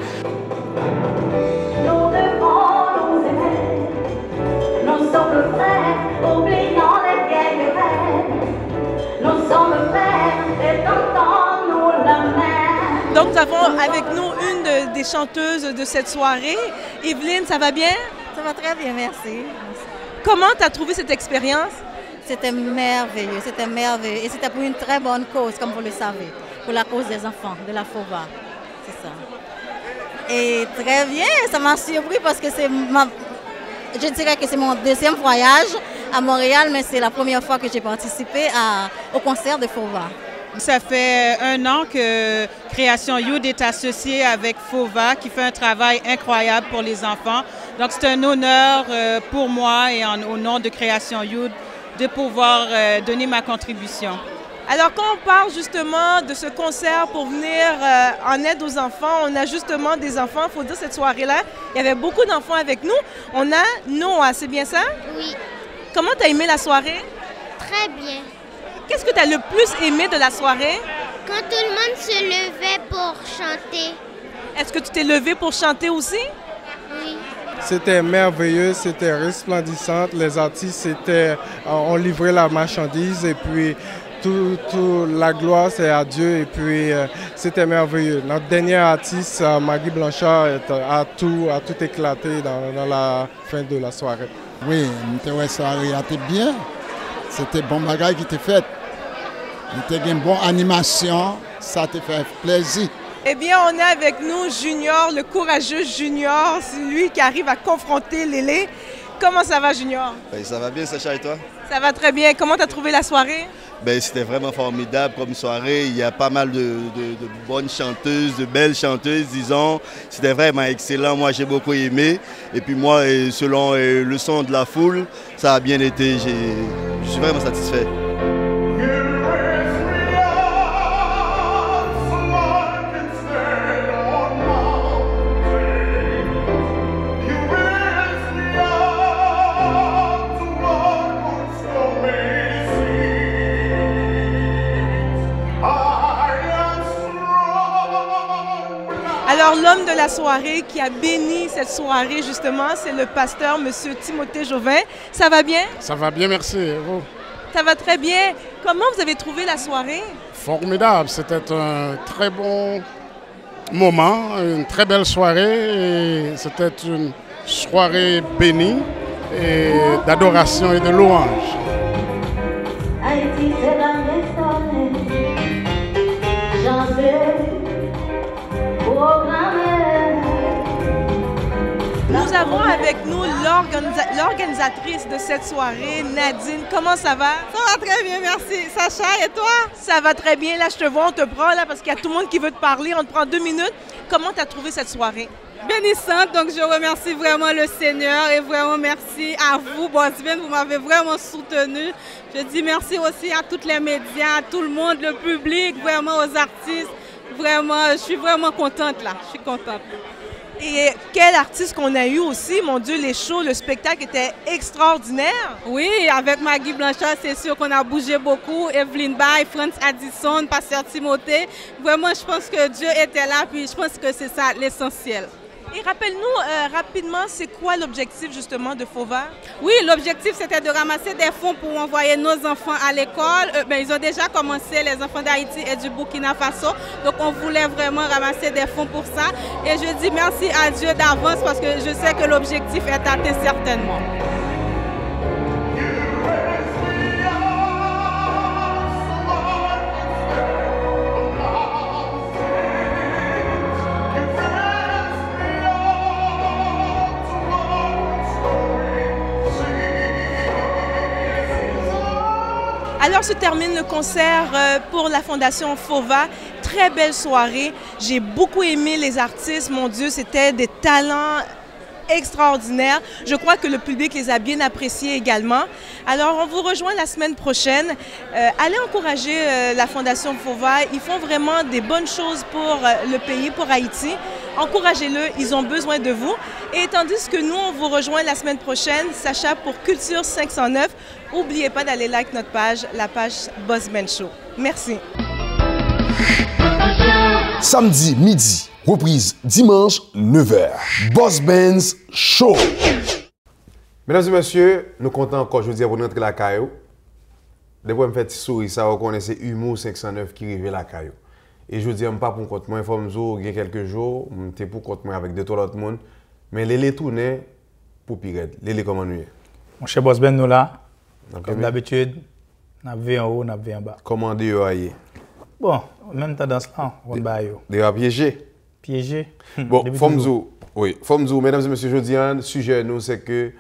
Donc nous avons avec nous une des chanteuses de cette soirée. Evelyne, ça va bien? Ça va très bien, merci. Comment tu as trouvé cette expérience? C'était merveilleux, c'était merveilleux. Et c'était pour une très bonne cause, comme vous le savez, pour la cause des enfants, de la FOVA. C'est ça. Et très bien, ça m'a surpris parce que je dirais que c'est mon 2e voyage à Montréal, mais c'est la première fois que j'ai participé au concert de FOVA. Ça fait 1 an que Création Youth est associée avec FOVA qui fait un travail incroyable pour les enfants. Donc c'est un honneur pour moi et au nom de Création Youth de pouvoir donner ma contribution. Alors quand on parle justement de ce concert pour venir en aide aux enfants, on a justement des enfants, il faut dire cette soirée-là, il y avait beaucoup d'enfants avec nous. On a Noah, c'est bien ça? Oui. Comment tu as aimé la soirée? Très bien. Qu'est-ce que tu as le plus aimé de la soirée? Quand tout le monde se levait pour chanter. Est-ce que tu t'es levé pour chanter aussi? Oui. C'était merveilleux, c'était resplendissant. Les artistes ont livré la marchandise et puis la gloire, c'est à Dieu. Et puis, c'était merveilleux. Notre dernier artiste, Maggie Blanchard, a tout éclaté dans la fin de la soirée. Oui, la soirée a été bien. C'était bon bagage qui était fait. Il était une bonne animation. Ça te fait plaisir. Eh bien, on est avec nous Junior, le courageux Junior. C'est lui qui arrive à confronter Lélé. Comment ça va, Junior? Ben, ça va bien, Sacha, et toi? Ça va très bien. Comment tu as trouvé la soirée? Ben, c'était vraiment formidable comme soirée. Il y a pas mal de bonnes chanteuses, de belles chanteuses, disons. C'était vraiment excellent. Moi, j'ai beaucoup aimé. Et puis moi, selon le son de la foule, ça a bien été. Je suis vraiment satisfait. Alors, l'homme de la soirée qui a béni cette soirée, justement, c'est le pasteur, M. Timothée Jovin. Ça va bien? Ça va bien, merci. Vous? Ça va très bien. Comment vous avez trouvé la soirée? Formidable. C'était un très bon moment, une très belle soirée. C'était une soirée bénie et d'adoration et de louange. Nous avons avec nous l'organisatrice de cette soirée, Nadine. Comment ça va? Ça va très bien, merci. Sacha, et toi? Ça va très bien. Là, je te vois, on te prend là parce qu'il y a tout le monde qui veut te parler. On te prend 2 minutes. Comment tu as trouvé cette soirée? Bénissante, donc je remercie vraiment le Seigneur et vraiment merci à vous, Bosben, vous m'avez vraiment soutenu. Je dis merci aussi à tous les médias, à tout le monde, le public, vraiment aux artistes. Vraiment, je suis vraiment contente là, je suis contente. Et quel artiste qu'on a eu aussi, mon Dieu, les shows, le spectacle était extraordinaire. Oui, avec Maggie Blanchard, c'est sûr qu'on a bougé beaucoup. Evelyn Bay, Franz Addison, Pasteur Timothée. Vraiment, je pense que Dieu était là, puis je pense que c'est ça l'essentiel. Et rappelle-nous rapidement, c'est quoi l'objectif justement de FOVA? Oui, l'objectif c'était de ramasser des fonds pour envoyer nos enfants à l'école. Ils ont déjà commencé, les enfants d'Haïti et du Burkina Faso. Donc on voulait vraiment ramasser des fonds pour ça. Et je dis merci à Dieu d'avance parce que je sais que l'objectif est atteint certainement. Alors se termine le concert pour la Fondation FOVA. Très belle soirée. J'ai beaucoup aimé les artistes. Mon Dieu, c'était des talents extraordinaires. Je crois que le public les a bien appréciés également. Alors, on vous rejoint la semaine prochaine. Allez encourager la Fondation FOVA. Ils font vraiment des bonnes choses pour le pays, pour Haïti. Encouragez-le, ils ont besoin de vous. Et tandis que nous, on vous rejoint la semaine prochaine, Sacha, pour Culture 509. N'oubliez pas d'aller like notre page, la page Bosben Show. Merci. Samedi midi, reprise dimanche 9h. Bosben Show. Mesdames et messieurs, nous comptons encore, je vous dis, pour rentrer la caillou. Des fois, je me fais sourire, ça, vous connaissez Humour 509 qui arrive la caillou. Et je vous dis, je ne suis pas pour compte moi, il faut me dire, il y a quelques jours, je suis pour compte moi avec deux autres monde. Mais les tournées pour Pirate. Les comment nous? Mon cher Bosben, nous là, comme d'habitude, nous avons en haut, nous avons en bas. Comment dire ailleurs? Bon, même tendance là, on va yo. Des piégés. Piégés. Bon, Fomzo, oui, Fomzo, mesdames et messieurs, je dis, le sujet nous c'est que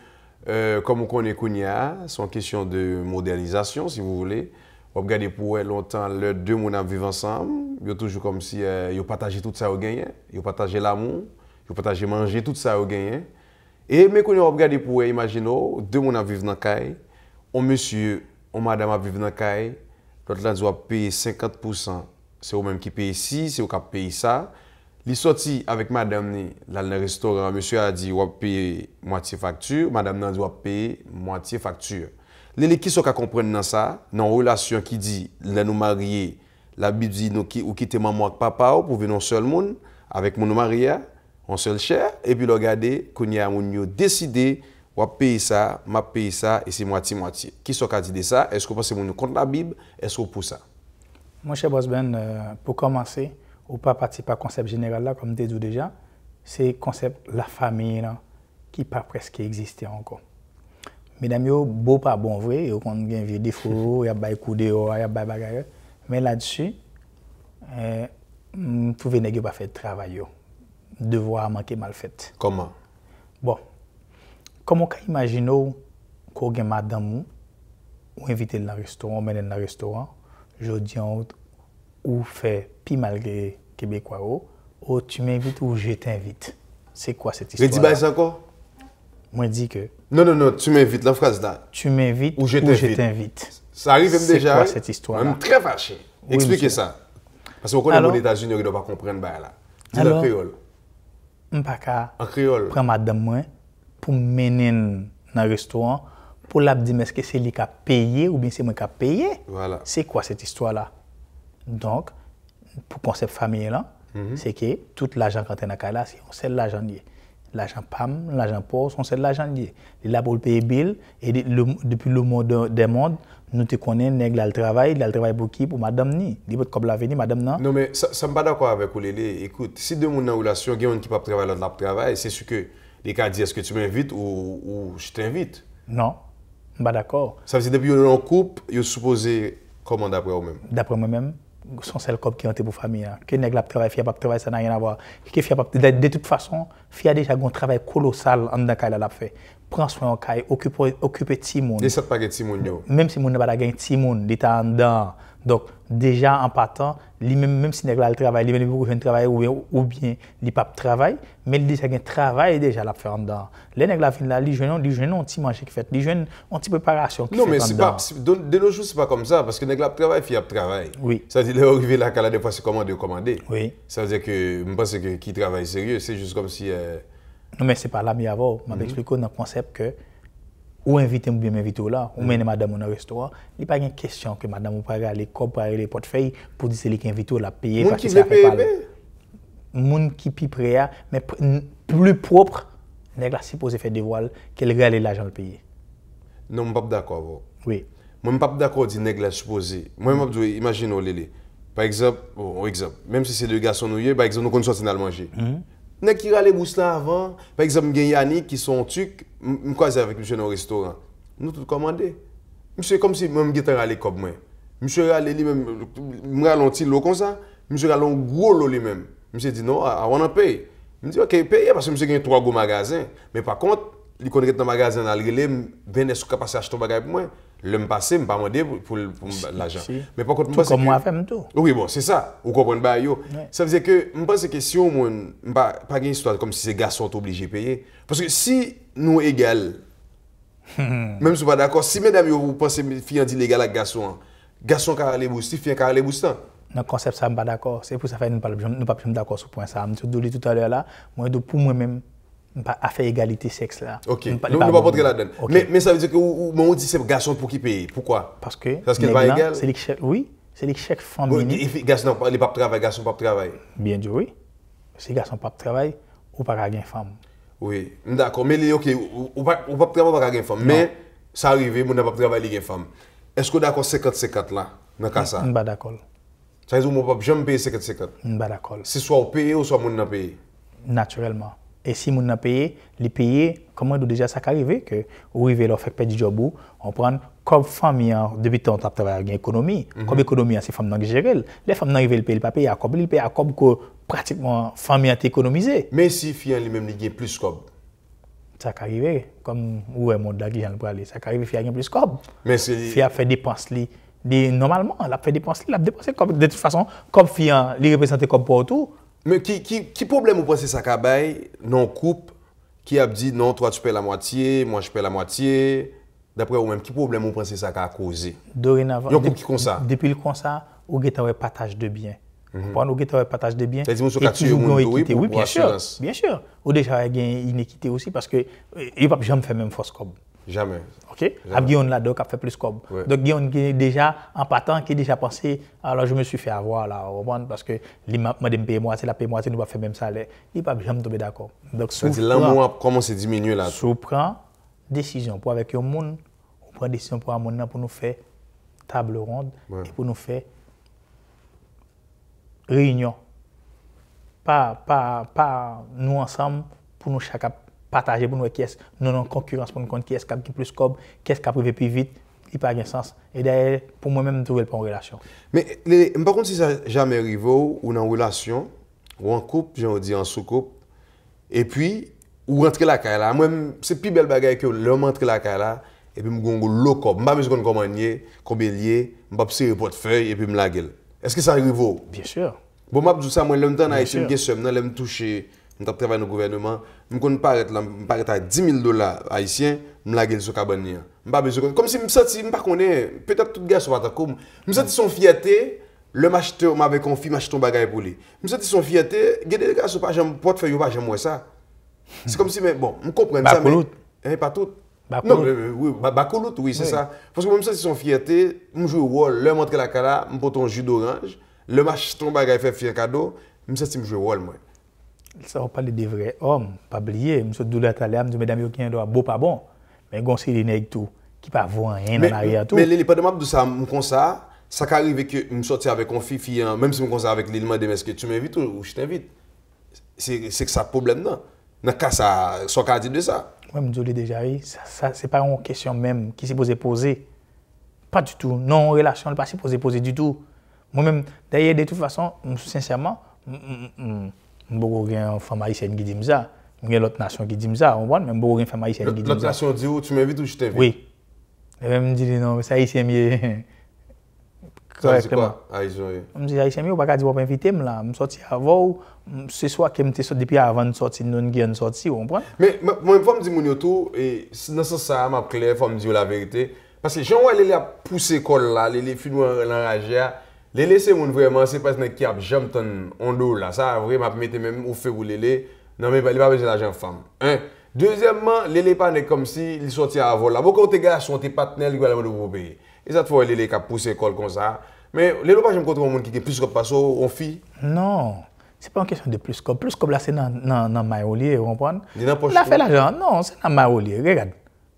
comme on connaît Kounia, c'est une question de modernisation, si vous voulez. On regarde pour longtemps, les deux gens vivent ensemble. Ils toujours comme si ils partageaient tout ça au gain. Ils partageaient l'amour, ils partageaient manger, tout ça au gain. Et mais quand on regarde pour imaginons, deux gens vivent dans la caille, un monsieur, une madame vivent dans la caille, l'autre là doit payer 50%. C'est eux même qui paye ici, c'est eux qui payent ça. Il est sorti avec madame dans le restaurant, monsieur a dit, on va payer moitié facture, madame doit payer moitié facture. Les qui sont à comprendre dans ça, dans une relation qui dit, nous marier, la Bible dit, nous quitter maman et papa pour venir un seul monde, avec mon marié, un seul cher, et puis regardez, qu'on y a décidé, ou payer ça, m'a payer ça, et c'est moitié-moitié. Qui sont qu'à dire ça? Est-ce que vous pensez que vous compte la Bible? Est-ce que vous pour ça? Mon cher Boss Ben, pour commencer, ou pas participer au concept général là, comme tu dis déjà, c'est le concept la famille là, qui pas presque existé encore. Mesdames, yo, beau pas bon vrai, yo qu'on gagne vieux défaut, y a bail coup dehors, y a bail bagarre, mais là-dessus trouver nèg pas fait travail yo. Devoir manquer mal fait. Comment? Bon. Comment on imagine qu'on a madame ou invité dans le restaurant, mène dans le restaurant, je dis ou fait plus mal que Québécois, ou tu m'invites ou je t'invite. C'est quoi cette histoire? Je dis ça encore? Moi je dis que. Non, tu m'invites, la phrase là. Tu m'invites ou je t'invite. Ça arrive même déjà. C'est quoi cette histoire? Même très fâché. Oui, expliquez ça. Parce qu'on connaît aux États-Unis, on ne doit pas comprendre là. Dis en créole. En créole. Prends madame moi pour mener dans le restaurant pour la dire est-ce que c'est lui qui a payé ou bien c'est moi qui a payé. Voilà. C'est quoi cette histoire là? Donc pour concept famille là, c'est que tout l'argent quand on a là, c'est l'argent lié. L'argent PAM, l'argent pauvre, c'est l'argent lié. Il est là pour le payer bill et depuis le monde des mondes, nous te connaissons, nèg là le travail pour qui? Pour madame ni. Dit votre comme l'avenir madame non. Non mais ça me pas d'accord avec vous Lélé. Écoute, si deux monde en relation, il y a un qui pas travailler l'autre travail, c'est sûr que les cas disent est-ce que tu m'invites ou je t'invite. Non. Pas d'accord. Ça veut dire depuis en couple, il est supposé comment d'après vous-même? D'après moi-même, sont celles qui ont été pour famille. Que nèg la travail, fia pas travail, ça n'a rien à voir. Que fia pas de toute façon, fia déjà un travail colossal en dedans qu'elle a fait. Prends soin en caille, occuper petit monde. Et ça pas petit monde yo. Même si monde n'a pas gagné petit monde, il est en dedans. Donc déjà en partant, même si nèg la travail, il même beaucoup de travail ou bien il pas travail, mais il déjà un travail déjà la faire en dedans. Les nèg la fin là, les jeunes un petit manger qui fait, les jeunes ont petit préparation qui fait. Non mais c'est pas de nos jours c'est pas comme ça parce que nèg la travail, fi a travail. Oui. Ça veut dire arriver là qu'à la des fois c'est commander. Oui. Ça veut dire que je pense que qui travaille sérieux, c'est juste comme si non mais c'est pas là mais avant, m'a expliqué dans le concept que ou inviter ou bien m'inviter là, ou mener madame dans un restaurant, il pas une question que madame ou pas aller comme pour les portefeuilles pour dire c'est lui qui invite la payer parce que ça fait pas. Moun qui pi prêt mais plus propre, nèg la supposé faire des voiles qu'elle regarde l'argent le payer. Non, je suis pas d'accord. Oui. Moi, je suis pas d'accord dire nèg la supposé. Moi, je dis imagine Lélé. Par exemple, même si c'est deux garçons nouillés, par exemple nous connaissons sortir d'aller manger. Nèg qui râle bous là avant, par exemple, il y a Yannick qui sont tuc, me croiser avec monsieur dans le restaurant. Nous tout commander. Monsieur comme si même j'étais râler comme moi. Monsieur râle lui même me ralentit l'eau comme ça, monsieur râle un gros lot lui même. Monsieur dit non, I want to pay. Me dit OK, payer parce que monsieur gagne 3 gros magasins, mais par contre, il connaît dans magasin dans le relais, ben est-ce que passer acheter bagage pour moi. Le me passer, me pas demander pour l'argent. Mais par contre, moi c'est comme moi fait tout. Oui, bon, c'est ça. Vous comprenez pas yo. Ça veut dire que je pense que si on pas une histoire comme si ces garçons sont obligés de payer parce que si nous égal même si pas d'accord, si mesdames vous pensez filles dit légal avec garçon qui a les boustis, filles qui a les boustants. Dans le concept ça pas d'accord. C'est pour ça que nous pas d'accord sur point ça. Je dis tout à l'heure là, moi pour moi-même à faire égalité sexe là. OK. Nous ne pas rentrer là-dedans. Mais ça veut dire que on dit c'est garçon pour qui paye. Pourquoi? Parce que qu'il pas égal. C'est les chèques famille. Oui, garçon les pas travail, garçon pas travail. Bien sûr oui. Si garçon pas travail ou pas gagner femme. Oui, d'accord, mais OK, ou pas travailler pas gagner femme, mais ça arrive mon pas travailler gagner femme. Est-ce que d'accord 50-50 là dans cas ça? Pas d'accord. Ça veut dire mon pas jamais payer 50-50. Pas d'accord. C'est soit payer ou soit mon n'a payer. Naturellement. Et si mon n'a payé, les payer, comment déjà ça arrive que ou arriver leur faire perdre du job on prend comme famille depuis temps travailler avec économie, comme économie c'est femme qui gérer. Les femmes n'arrivent le payer pas payer à comme il paye à comme que pratiquement famille a économisé. Mais si fille lui même il gagne plus comme ça arrive comme où est monde là qui vient pour aller, ça arrive fille gagne plus comme. Mais c'est fille a fait dépenses li normalement, elle a fait dépenses li, elle a dépensé comme de toute façon comme fille li représenter comme pour tout. Mais qui problème vous pensez ça cabaye non couple qui a dit non toi tu paies la moitié, moi je paie la moitié d'après vous même qui problème vous pensez ça a causé? Dorénavant depuis qui comme ça. Depuis le comme ça, ou geta ouais partage de biens. Pendant que tu partage de biens. C'est-à-dire que tu as équité, oui, bien sûr. Bien sûr. Ou déjà il y a une inéquité aussi parce que il va jamais faire même force comme. Jamais. OK. Guillaume là donc a fait plus comme. Ouais. Donc Guillaume qui est déjà en partant qui est déjà pensé alors je me suis fait avoir là parce que il m'a demandé payer moi, c'est la paye moi, nous pas faire même salaire. Il pas jamais tomber d'accord. Donc c'est-à-dire là moi comment c'est diminué là. Sous prend décision pour avec un monde, on prend décision pour un monde pour nous faire table ronde et pour nous faire réunion. Pas nous ensemble pour nous chacun partager pour nous qui est nous en concurrence pour nous compte qui est qui plus cob, qui est qui arrive plus vite, il pas de sens. Et d'ailleurs pour moi-même trouver pas en relation. Mais par contre si ça jamais arrivé ou en relation ou en couple, j'ai dit en sous-couple et puis ou rentrer la caille là, moi c'est plus belle bagaille que l'homme rentrer la caille là et puis me gongo low cob, pas besoin de comment nier, combien lié, me serrer portefeuille et puis me la gueule. Est-ce que ça arrive? Bien sûr. Bon, m'a dit ça, moi, l'homme temps haïtien, je me touché, je travaille dans le gouvernement, je me paraître à $10,000 haïtiens, je me la sur cabane. Comme si je me sentais, je ne connais pas, peut-être tout le gars soit comme. Je me sentais son fierté, le m'acheteur m'avait confié, m'acheter un bagage pour lui. Je me sentais son fierté, il y a des gars qui ne peuvent pas faire, pas jamais ça. C'est comme si, mais bon, je comprends ça, mais pas tout. Non, oui, Bakoulout, oui, c'est ça. Parce que même ça, c'est son fierté, je joue au rôle, le montre la cara, je porte un jus d'orange. Le match ton bagage fait faire cadeau, je sais si je joue rôle moi. Ça on parle des vrais hommes, pas oublier, monsieur Doula Talia, me dit mesdames yo qui doit beau pas bon, mais gon c'est les nèg tout qui pas voir rien en arrière tout. Mais les pas de map de ça comme ça arrive que me sortir avec une fille même si me comme ça avec l'élément de est-ce que tu m'invites ou je t'invite. C'est que ça problème non. Dans cas ça soit qu'a dit de ça. Moi me dis déjà ça c'est pas une question même qui s'est poser. Pas du tout. Non, relation pas s'est poser du tout. Moi-même, d'ailleurs, de toute façon, sincèrement, je n'ai pas une femme haïtienne qui dit ça. Il y a l'autre nation qui dit ça. Mais je n'ai pas une femme haïtienne qui dit ça. L'autre nation dit où tu m'invites ou je t'invite? Oui. Et me dit non, mais c'est haïtien mieux. Correctement. Haïtien, oui. Je me dis haïtien mieux, je ne peux pas dire que je m'inviter. Je suis sorti avant. C'est soit que je suis sorti depuis avant de sortir, non, qui est sorti, vous comprenez? Mais moi, je me dis, mon tout, et dans ce sens, je clair, il faut me dire la vérité. Parce que Jean-Ouai, il a poussé l'école là, les filles l'enragé. Les laisser vraiment, c'est pas qui a jamais en dos là. Ça, vraiment, mettre même au feu ou les non, mais il n'y a pas besoin d'argent femme. Deuxièmement, les pas comme si ils sortaient à vol là. Beaucoup de gars sont tes partenaires, ils vont payer. Et ça, fois les qui a poussé l'école comme ça. Mais les pas j'aime contre un monde qui est plus comme pas en fille. Non, c'est pas une question de plus comme. Plus comme là, c'est dans Maïolier, vous comprenez? Là, fait l'argent. Non, c'est dans Maïolier. Regarde,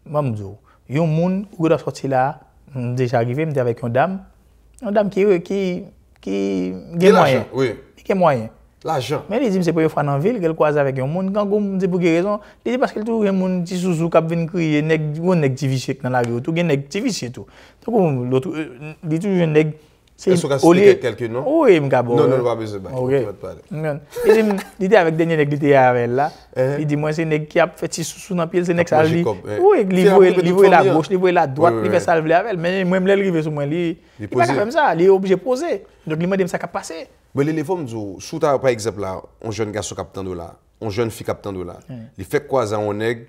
moi, je dis, il y a un monde qui doit sortir là, déjà arrivé, je avec une dame qui a moyen. Oui. Qui a moyen. L'argent. Mais il dit que c'est pour une fois dans la ville qu'elle croise avec un monde. Quand on dit pour quelle raison, il dit parce qu'il y a un monde qui sous qui vient crier, un activiste dans la rue, tout un activiste tout. Donc l'autre il dit toujours un nèg c'est au lieu quelqu'un non? Oui, m'gabo. Non, pas besoin de OK. Il dit avec dernier nèg qui était avec là. Il dit moi c'est nèg qui a fait sous dans pied, c'est nèg ça lui. Oui, livrer la gauche, livrer la droite, il fait ça avec mais moi me lever sur moi il pas comme ça, il est obligé de poser. Donc il m'a dit ça qui a passé. Mais les femmes disent, sous par exemple là, un jeune garçon qui a $10, une jeune fille qui a $10. Il fait quoi un nèg,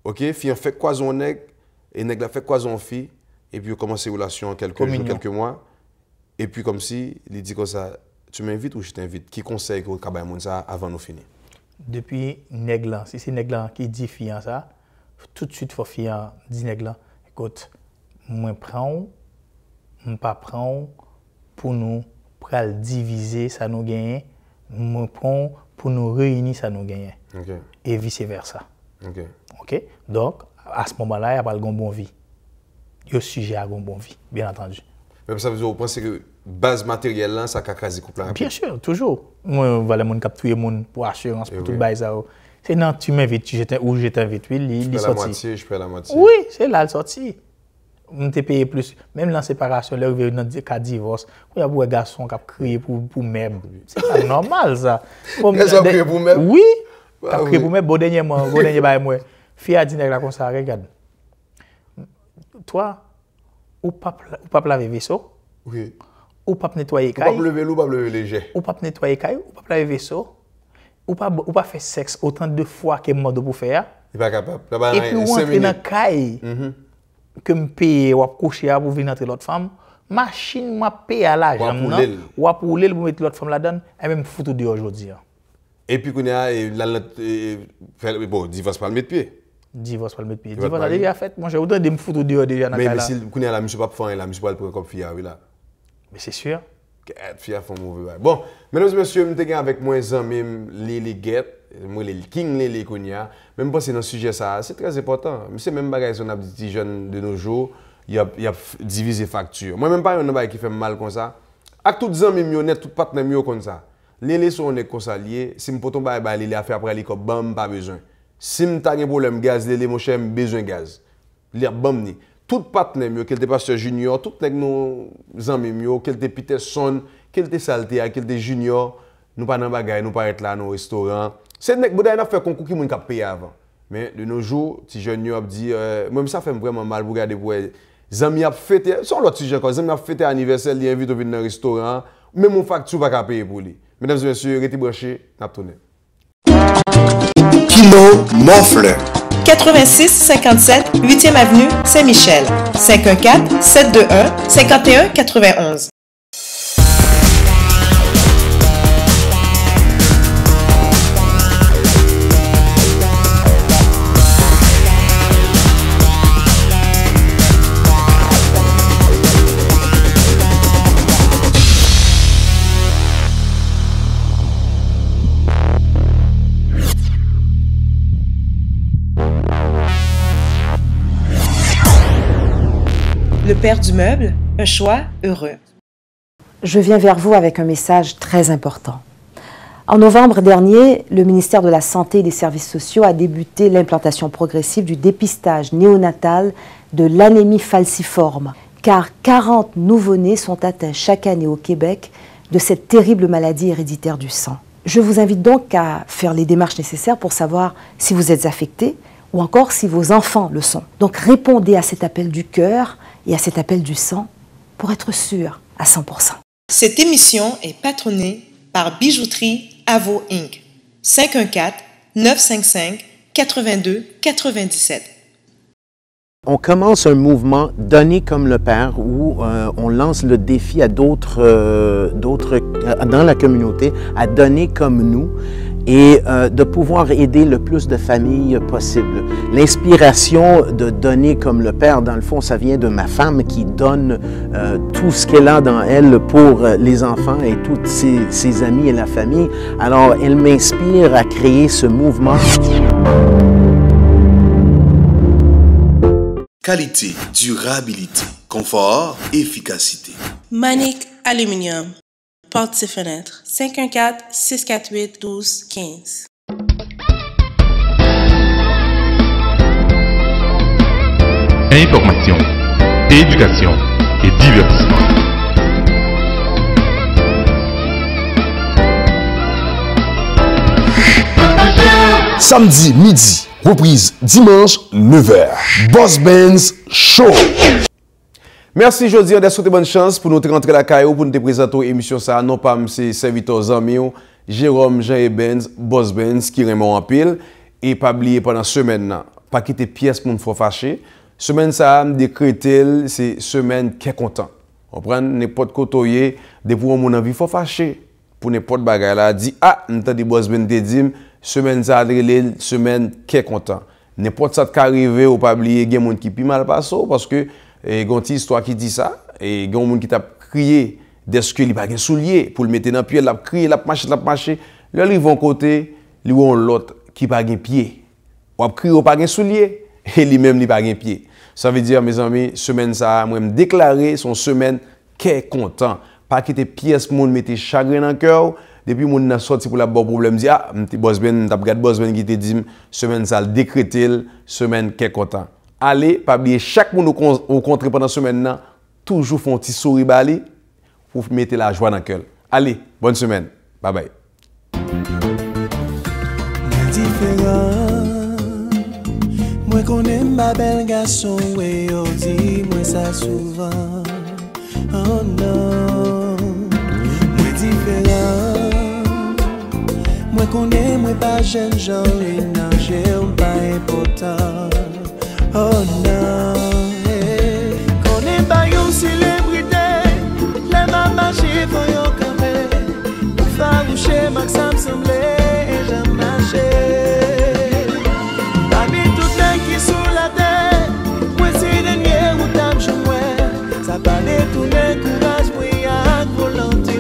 OK, fille fait quoi un nèg et nèg la fait quoi une fille et puis commence une relation quelques jours, quelques mois et puis comme si il dit comme ça, tu m'invites ou je t'invite. Qui conseille que kabay moun ça avant nous finir? Depuis nèg là, si c'est nèg là qui dit fille ça, tout de suite faut fille dit nèg là, écoute, moi prends, on pas prend pour nous pour diviser ça nous gagner, moi prends pour nous réunir ça nous gagner. Okay. Et vice versa. Okay. OK? Donc à ce moment-là, il y a pas de bon vie. Il y a sujet à bon vie, bien entendu. Mais ça veut dire, vous pensez que base matérielle là, ça a crasé couple? Bien sûr, toujours. Moi, voilà, mon cap tuer mon pour assurance pour tout le bail ça. C'est non, tu m'invites, ou je t'invite, oui, il sorti. La moitié, je paie la moitié. Oui, c'est là le sorti. On t'a payé plus. Même dans la séparation, là, dans le cas de divorce, il y a beaucoup de garçons qui ont crié pour même. C'est pas normal ça. Ils ont crié pour même? Oui. Ils ont crié pour même. Bon dernier bail moi. Fille a dit comme ça, regarde. Toi, ou pas laver vaisseau. Oui. Ou pas nettoyer caille. Ou pas lever l'eau, ou pas lever léger. Ou pas nettoyer caille, ou pas laver vaisseau. Ou pas faire sexe autant de fois que moi pour faire. Il pas capable. Et puis rentrer dans caille. Que me paye ou coucher pour venir entrer l'autre femme. Machine m'a payé à l'argent ou pour rouler pour mettre l'autre femme là-dedans et même foutre de aujourd'hui. Et puis qu'on a bon, divorce pas le mettre pied. Divorce pas le mettre pied. Divorce a déjà fait. Moi j'ai autant de me foutre dehors déjà dans mais si qu'on a la monsieur pas faire la monsieur pas le prendre comme fille là. Mais c'est sûr. Fia font mauvais. Bon, mesdames et messieurs, je suis avec moi, les guettes, les King, les Konya. Même pas c'est dans le sujet, ça, c'est très important. C'est même bagage on a des petits jeunes de nos jours, il y a divisé facture. Moi, même pas un bagage qui fait mal comme ça. Avec tous les amis honnêtes, tous les partenaires comme ça. Les sont honnêtes comme ça liés. Si je peux tomber à les affaires après les copes, bam, pas besoin. Si je n'ai pas un problème gaz, les mon cher, besoin de gaz. Les bam ni. Tout partenaire, quel était pasteur junior, tout nos amis, quel était Peterson, quel était Saltea, quel était junior, nous pas dans bagaille, nous pas être là dans restaurant. C'est nek boudai n'a fait concours qui moun k'ap payer avant. Mais de nos jours, ti jeune yo a dit moi ça fait vraiment mal pour regarder pour amis a fêté, son l'autre sujet encore, amis a fêté anniversaire, li invite au venir dans restaurant, même mon facture pas ka payer pour lui. Mesdames et messieurs, restez branchés, n'a tourné. Kilo Mofle. 86 57 8e avenue Saint-Michel. 514 721 51 91. Le père du meuble, un choix heureux. Je viens vers vous avec un message très important. En novembre dernier, le ministère de la Santé et des Services sociaux a débuté l'implantation progressive du dépistage néonatal de l'anémie falciforme, car 40 nouveau-nés sont atteints chaque année au Québec de cette terrible maladie héréditaire du sang. Je vous invite donc à faire les démarches nécessaires pour savoir si vous êtes affecté ou encore si vos enfants le sont. Donc répondez à cet appel du cœur et à cet appel du sang pour être sûr à 100%. Cette émission est patronnée par Bijouterie Avo Inc. 514-955-8297. On commence un mouvement Donner comme le Père où on lance le défi à d'autres dans la communauté à donner comme nous et de pouvoir aider le plus de familles possible. L'inspiration de donner comme le Père, dans le fond, ça vient de ma femme qui donne tout ce qu'elle a dans elle pour les enfants et tous ses amis et la famille. Alors, elle m'inspire à créer ce mouvement. Qualité, durabilité, confort, efficacité. Manic Aluminium. Portes et fenêtres. 514-648-1215. Information, éducation et divertissement. Samedi midi, reprise dimanche 9h. Boss Benz Show. Merci Jody, on a souhaité bonne chance pour nous rentrer la caillou pour nous présenter l'émission ça. Non pas c'est serviteur amis Jérôme Jean et Benz, Boss Benz qui remet en pile et pas oublier pendant semaine pas quitter pièce pour nous faire fâcher. Semaine ça décrété c'est semaine qui est content. On prend n'importe côté des pour mon envie faut fâcher pour n'importe bagarre là dit ah n'entend des Boss Benz te dit semaine ça semaine qui est content. N'importe ça qui arrive ou pas oublier gen monde qui pi mal passe parce que et gon ti histoire qui dit ça et gon monde qui t'a crié d'est-ce que il pas gen soulier pour le mettre dans pied l'a crié l'a marcher là ils vont côté lui on l'autre qui pas gen pied ou crié ou pas gen soulier et lui même il pas gen pied ça veut dire mes amis semaine ça moi me déclarer son semaine qu'est content pas quitter pièce monde mettre chagrin dans cœur depuis moun n'a sorti pour la bon problème dit ah m'ti boss ben t'a regardé boss ben qui te dit semaine ça décréter semaine qu'est content. Allez, pas oublier chaque monde qu'on rencontre pendant semaine là, toujours font un petit sourire balé pour mettre la joie dans le cœur. Allez, bonne semaine. Bye bye. Moi connais ma belle garçon et on dit moi ça souvent. Oh non. Moi différent. Moi connais moi pas jeune genre et non j'ai pas important. Oh non, connais pas une célébrité, les mamans chez vous yon campé, pour faire boucher max ça me semblait et j'en marchais. Parmi tout les qui sous la terre, moi c'est dernier où t'as joué, ça parlait tout le courage pour y avoir volonté.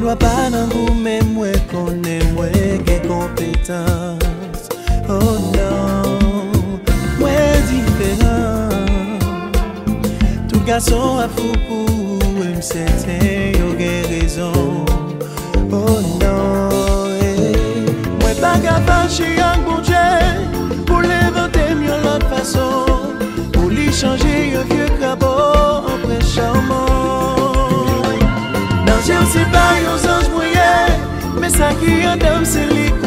dois pas dans vous, mais moi connais moi qui compétence. Oh non, moi différent. Tout garçon a fou pour me c'était yo gen raison. Oh non, moi pas capable chez un bon Dieu pour l'inventer mieux l'autre façon, pour lui changer un vieux cabot en vrai charmant. Dans Dieu c'est pas un ange moyen, mais ça qui est d'homme c'est lui.